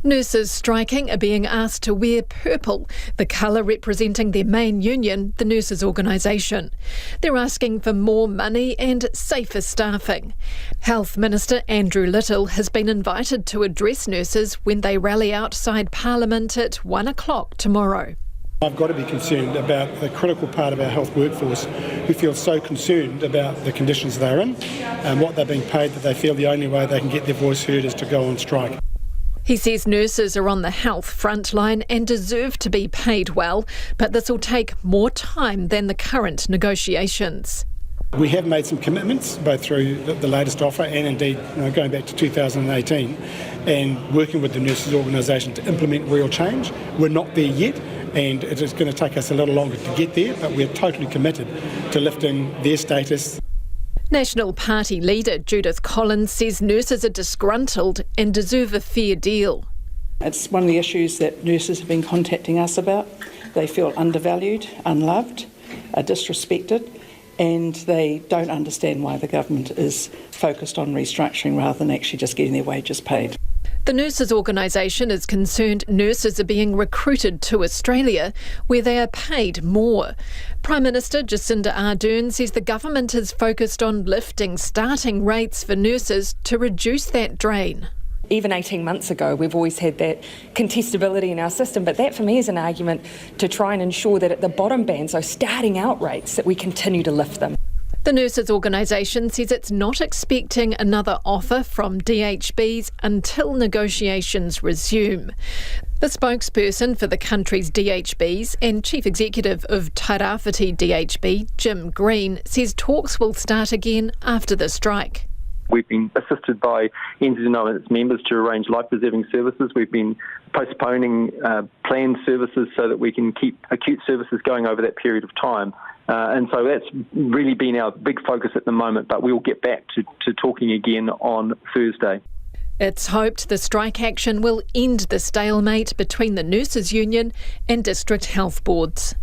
Nurses striking are being asked to wear purple, the colour representing their main union, the Nurses Organisation. They're asking for more money and safer staffing. Health Minister Andrew Little has been invited to address nurses when they rally outside Parliament at 1 o'clock tomorrow. I've got to be concerned about the critical part of our health workforce who feel so concerned about the conditions they're in and what they're being paid that they feel the only way they can get their voice heard is to go on strike. He says nurses are on the health front line and deserve to be paid well, but this will take more time than the current negotiations. We have made some commitments, both through the latest offer and indeed going back to 2018, and working with the Nurses Organisation to implement real change. We're not there yet, and it is going to take us a little longer to get there, but we're totally committed to lifting their status. National Party leader Judith Collins says nurses are disgruntled and deserve a fair deal. It's one of the issues that nurses have been contacting us about. They feel undervalued, unloved, disrespected, and they don't understand why the government is focused on restructuring rather than actually just getting their wages paid. The Nurses Organisation is concerned nurses are being recruited to Australia, where they are paid more. Prime Minister Jacinda Ardern says the government is focused on lifting starting rates for nurses to reduce that drain. Even 18 months ago, we've always had that contestability in our system, but that for me is an argument to try and ensure that at the bottom band, so starting out rates, that we continue to lift them. The Nurses Organisation says it's not expecting another offer from DHBs until negotiations resume. The spokesperson for the country's DHBs and Chief Executive of Taranaki DHB, Jim Green, says talks will start again after the strike. We've been assisted by NZNO and its members to arrange life-preserving services. We've been postponing planned services so that we can keep acute services going over that period of time. And so that's really been our big focus at the moment, but we'll get back to talking again on Thursday. It's hoped the strike action will end the stalemate between the Nurses Union and district health boards.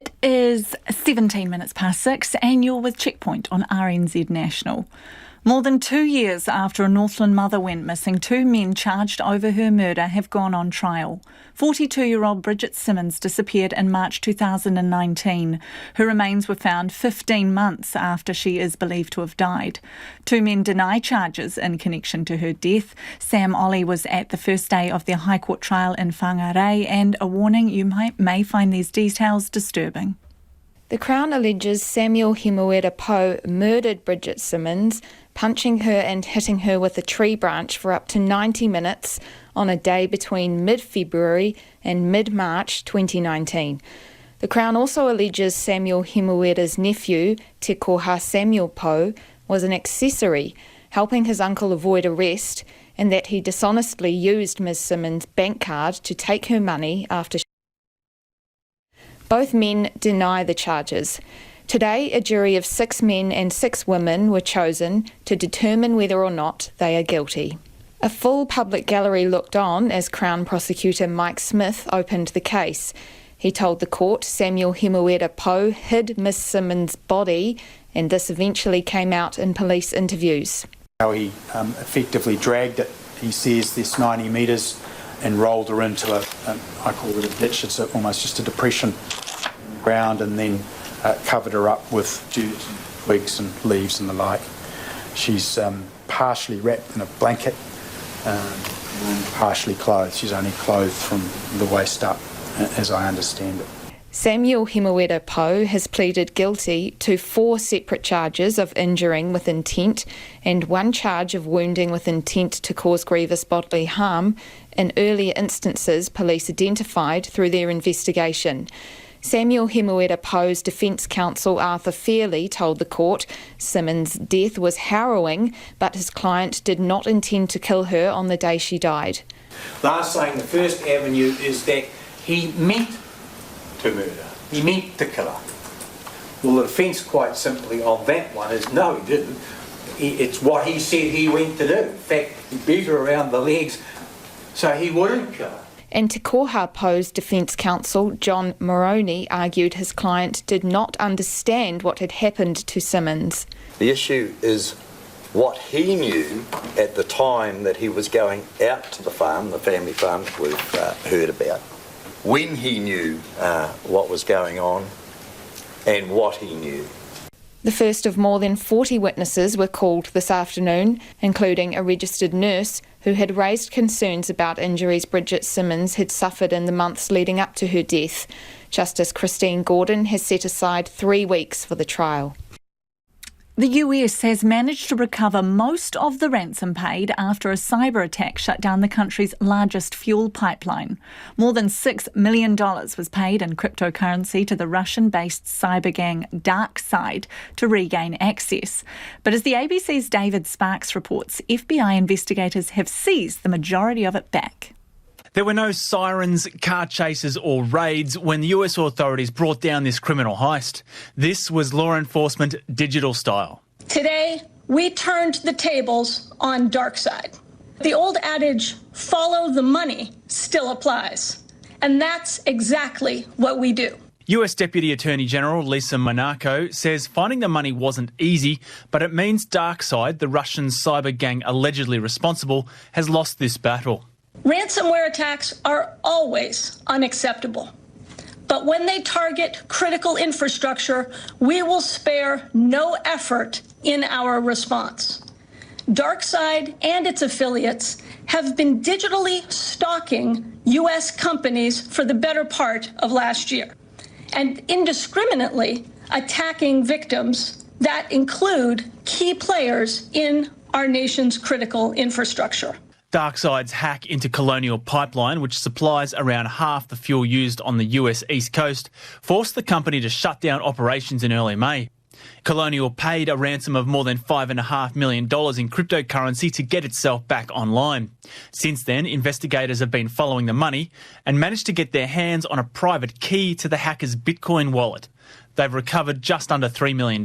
It is 17 minutes past 6 and you're with Checkpoint on RNZ National. More than 2 years after a Northland mother went missing, 2 men charged over her murder have gone on trial. 42-year-old Bridget Simmons disappeared in March 2019. Her remains were found 15 months after she is believed to have died. 2 men deny charges in connection to her death. Sam Ollie was at the first day of their High Court trial in Whangarei, and a warning, you may find these details disturbing. The Crown alleges Samuel Himuera Poe murdered Bridget Simmons, punching her and hitting her with a tree branch for up to 90 minutes on a day between mid-February and mid-March 2019. The Crown also alleges Samuel Himuera's nephew, Te Koha Samuel Poe, was an accessory, helping his uncle avoid arrest, and that he dishonestly used Ms Simmons' bank card to take her money after Both men deny the charges. Today, a jury of 6 men and 6 women were chosen to determine whether or not they are guilty. A full public gallery looked on as Crown Prosecutor Mike Smith opened the case. He told the court Samuel Himuera Poe hid Miss Simmons' body, and this eventually came out in police interviews. How he effectively dragged it, he says, this 90 metres and rolled her into I call it a ditch, it's almost just a depression in the ground, and then covered her up with dirt and twigs and leaves and the like. She's partially wrapped in a blanket and partially clothed. She's only clothed from the waist up, as I understand it. Samuel Himuera Poe has pleaded guilty to 4 separate charges of injuring with intent and 1 charge of wounding with intent to cause grievous bodily harm in earlier instances police identified through their investigation. Samuel Himuera-Poe's defence counsel Arthur Fairley told the court Simmons' death was harrowing, but his client did not intend to kill her on the day she died. They're saying the first avenue is that he meant to murder. He meant to kill her. Well, the defence quite simply on that one is no, he didn't. It's what he said he went to do. In fact, he beat her around the legs so he wouldn't kill her. And Te Koha Poe's defence counsel, John Moroney, argued his client did not understand what had happened to Simmons. The issue is what he knew at the time that he was going out to the farm, the family farm that we've heard about, when he knew what was going on and what he knew. The first of more than 40 witnesses were called this afternoon, including a registered nurse who had raised concerns about injuries Bridget Simmons had suffered in the months leading up to her death. Justice Christine Gordon has set aside 3 weeks for the trial. The US has managed to recover most of the ransom paid after a cyber attack shut down the country's largest fuel pipeline. More than $6 million was paid in cryptocurrency to the Russian-based cyber gang DarkSide to regain access. But as the ABC's David Sparks reports, FBI investigators have seized the majority of it back. There were no sirens, car chases or raids when the US authorities brought down this criminal heist. This was law enforcement digital style. Today, we turned the tables on DarkSide. The old adage, follow the money, still applies. And that's exactly what we do. US Deputy Attorney General Lisa Monaco says finding the money wasn't easy, but it means DarkSide, the Russian cyber gang allegedly responsible, has lost this battle. Ransomware attacks are always unacceptable. But when they target critical infrastructure, we will spare no effort in our response. DarkSide and its affiliates have been digitally stalking U.S. companies for the better part of last year and indiscriminately attacking victims that include key players in our nation's critical infrastructure. DarkSide's hack into Colonial Pipeline, which supplies around half the fuel used on the US East Coast, forced the company to shut down operations in early May. Colonial paid a ransom of more than $5.5 million in cryptocurrency to get itself back online. Since then, investigators have been following the money and managed to get their hands on a private key to the hacker's Bitcoin wallet. They've recovered just under $3 million.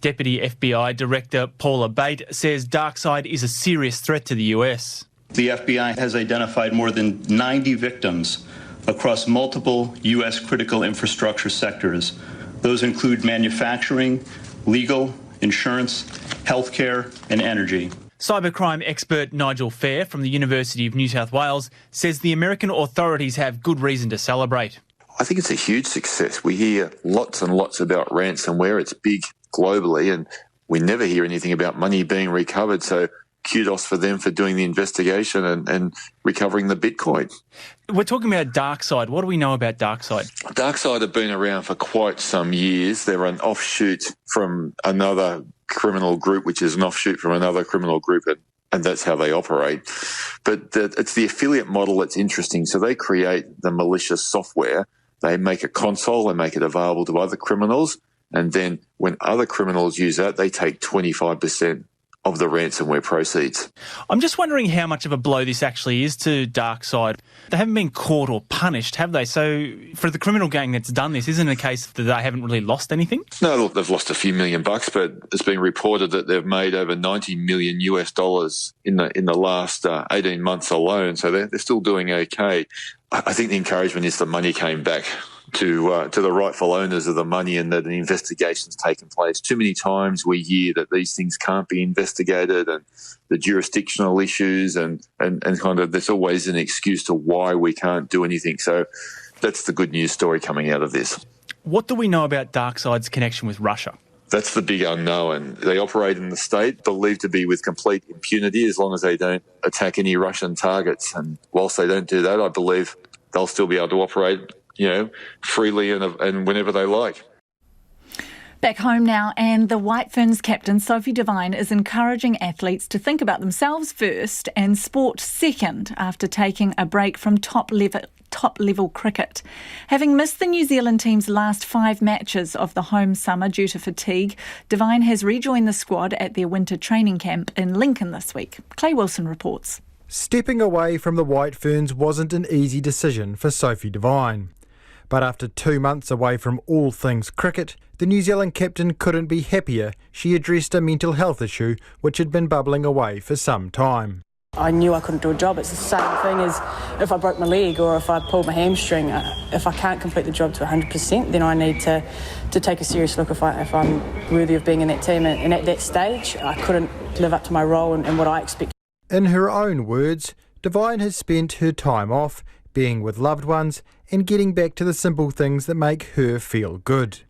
Deputy FBI Director Paula Bate says DarkSide is a serious threat to the US. The FBI has identified more than 90 victims across multiple US critical infrastructure sectors. Those include manufacturing, legal, insurance, healthcare, and energy. Cybercrime expert Nigel Fair from the University of New South Wales says the American authorities have good reason to celebrate. I think it's a huge success. We hear lots and lots about ransomware. It's big globally, and we never hear anything about money being recovered. So kudos for them for doing the investigation and recovering the Bitcoin. We're talking about DarkSide. What do we know about DarkSide? DarkSide have been around for quite some years. They're an offshoot from another criminal group, which is an offshoot from another criminal group, and that's how they operate. But it's the affiliate model that's interesting. So they create the malicious software. They make a console and make it available to other criminals. And then when other criminals use that, they take 25% of the ransomware proceeds. I'm just wondering how much of a blow this actually is to DarkSide. They haven't been caught or punished, have they? So for the criminal gang that's done this, isn't it a case that they haven't really lost anything? No, look, they've lost a few $1 million, but it's been reported that they've made over $90 million in the last 18 months alone. So they're still doing okay. I think the encouragement is the money came back to the rightful owners of the money and that an investigation's taken place. Too many times we hear that these things can't be investigated and the jurisdictional issues and kind of there's always an excuse to why we can't do anything. So that's the good news story coming out of this. What do we know about DarkSide's connection with Russia? That's the big unknown. They operate in the state, believed to be with complete impunity as long as they don't attack any Russian targets. And whilst they don't do that, I believe they'll still be able to operate, freely and whenever they like. Back home now, and the White Ferns captain Sophie Devine is encouraging athletes to think about themselves first and sport second after taking a break from top top-level cricket. Having missed the New Zealand team's last 5 matches of the home summer due to fatigue, Devine has rejoined the squad at their winter training camp in Lincoln this week. Clay Wilson reports. Stepping away from the White Ferns wasn't an easy decision for Sophie Devine. But after 2 months away from all things cricket, the New Zealand captain couldn't be happier. She addressed a mental health issue which had been bubbling away for some time. I knew I couldn't do a job. It's the same thing as if I broke my leg or if I pulled my hamstring. If I can't complete the job to 100%, then I need to take a serious look if I'm worthy of being in that team. And at that stage, I couldn't live up to my role and what I expect. In her own words, Devine has spent her time off, being with loved ones and getting back to the simple things that make her feel good.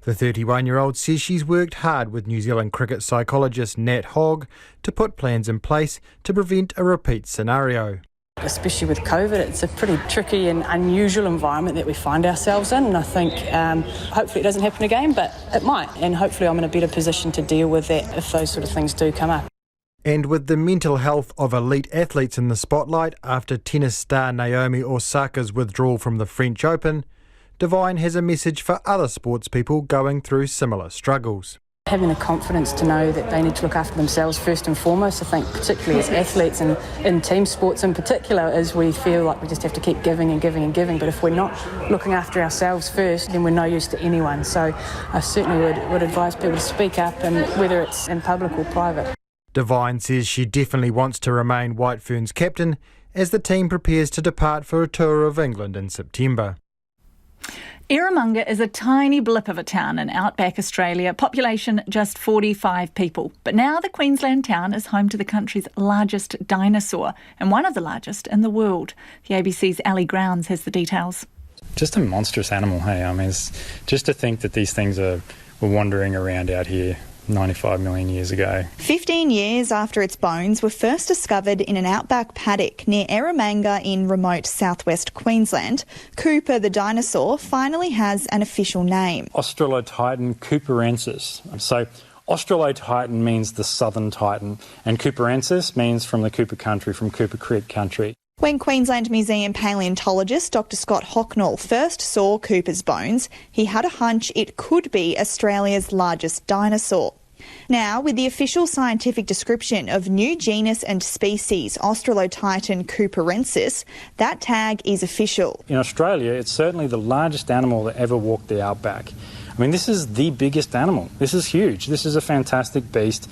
The 31-year-old says she's worked hard with New Zealand cricket psychologist Nat Hogg to put plans in place to prevent a repeat scenario. Especially with COVID, it's a pretty tricky and unusual environment that we find ourselves in. And I think hopefully it doesn't happen again, but it might. And hopefully I'm in a better position to deal with that if those sort of things do come up. And with the mental health of elite athletes in the spotlight after tennis star Naomi Osaka's withdrawal from the French Open, Devine has a message for other sports people going through similar struggles. Having the confidence to know that they need to look after themselves first and foremost, I think particularly as athletes and in team sports in particular, is we feel like we just have to keep giving and giving and giving. But if we're not looking after ourselves first, then we're no use to anyone. So I certainly would advise people to speak up, and whether it's in public or private. Devine says she definitely wants to remain White Ferns captain as the team prepares to depart for a tour of England in September. Eromanga is a tiny blip of a town in outback Australia, population just 45 people. But now the Queensland town is home to the country's largest dinosaur and one of the largest in the world. The ABC's Ali Grounds has the details. Just a monstrous animal, hey? I mean, it's just to think that these things were wandering around out here 95 million years ago. 15 years after its bones were first discovered in an outback paddock near Eromanga in remote southwest Queensland, Cooper the dinosaur finally has an official name. Australotitan cooperensis. So Australotitan means the southern titan, and cooperensis means from the Cooper country, from Cooper Creek country. When Queensland Museum paleontologist Dr Scott Hocknall first saw Cooper's bones, he had a hunch it could be Australia's largest dinosaur. Now, with the official scientific description of new genus and species Australotitan cooperensis, that tag is official. In Australia, it's certainly the largest animal that ever walked the outback. I mean, this is the biggest animal. This is huge. This is a fantastic beast.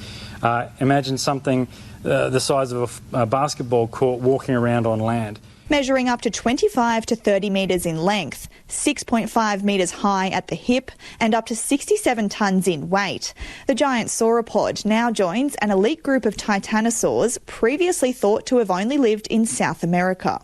Imagine something the size of a basketball court walking around on land. Measuring up to 25 to 30 metres in length, 6.5 metres high at the hip and up to 67 tonnes in weight. The giant sauropod now joins an elite group of titanosaurs previously thought to have only lived in South America.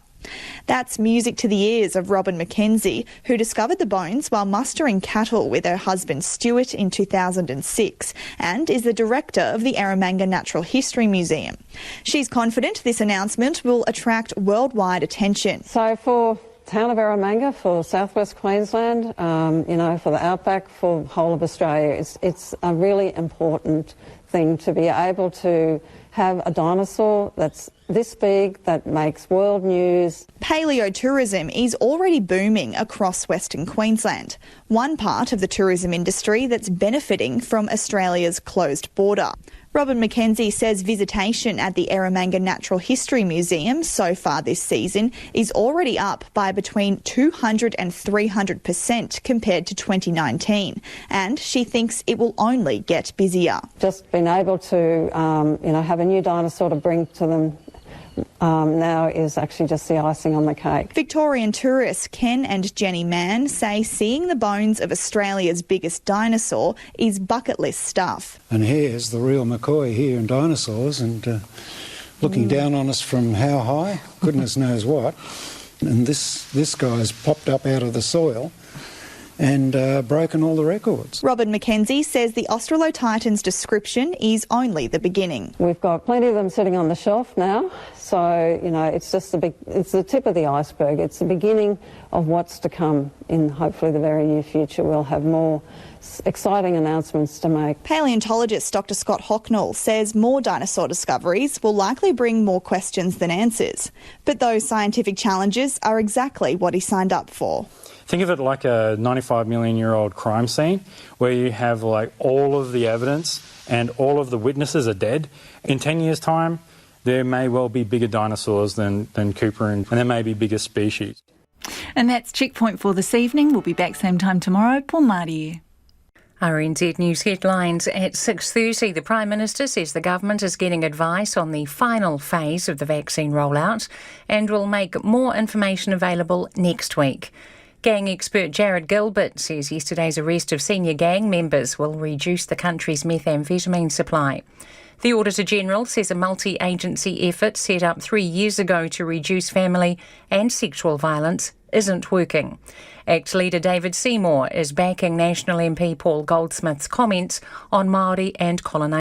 That's music to the ears of Robin McKenzie, who discovered the bones while mustering cattle with her husband Stuart in 2006 and is the director of the Eromanga Natural History Museum. She's confident this announcement will attract worldwide attention. So for the town of Eromanga, for southwest Queensland, for the outback, for the whole of Australia, it's a really important thing to be able to have a dinosaur that's this big, that makes world news. Paleotourism is already booming across Western Queensland, one part of the tourism industry that's benefiting from Australia's closed border. Robin McKenzie says visitation at the Eromanga Natural History Museum so far this season is already up by between 200 and 300% compared to 2019, and she thinks it will only get busier. Just being able to, have a new dinosaur to bring to them now is actually just the icing on the cake. Victorian tourists Ken and Jenny Mann say seeing the bones of Australia's biggest dinosaur is bucket list stuff. And here's the real McCoy here in dinosaurs, and looking down on us from how high? Goodness knows what. And this guy's popped up out of the soil and broken all the records. Robin McKenzie says the Australotitan's description is only the beginning. We've got plenty of them sitting on the shelf now, so it's just it's the tip of the iceberg. It's the beginning of what's to come in hopefully the very near future we'll have more exciting announcements to make. Paleontologist Dr Scott Hocknell says more dinosaur discoveries will likely bring more questions than answers. But those scientific challenges are exactly what he signed up for. Think of it like a 95 million year old crime scene where you have like all of the evidence and all of the witnesses are dead. In 10 years' time, there may well be bigger dinosaurs than Cooper and there may be bigger species. And that's Checkpoint for this evening. We'll be back same time tomorrow. Paul Marty. RNZ News headlines at 6:30. The Prime Minister says the government is getting advice on the final phase of the vaccine rollout and will make more information available next week. Gang expert Jared Gilbert says yesterday's arrest of senior gang members will reduce the country's methamphetamine supply. The Auditor General says a multi-agency effort set up 3 years ago to reduce family and sexual violence isn't working. ACT leader David Seymour is backing National MP Paul Goldsmith's comments on Māori and colonisation.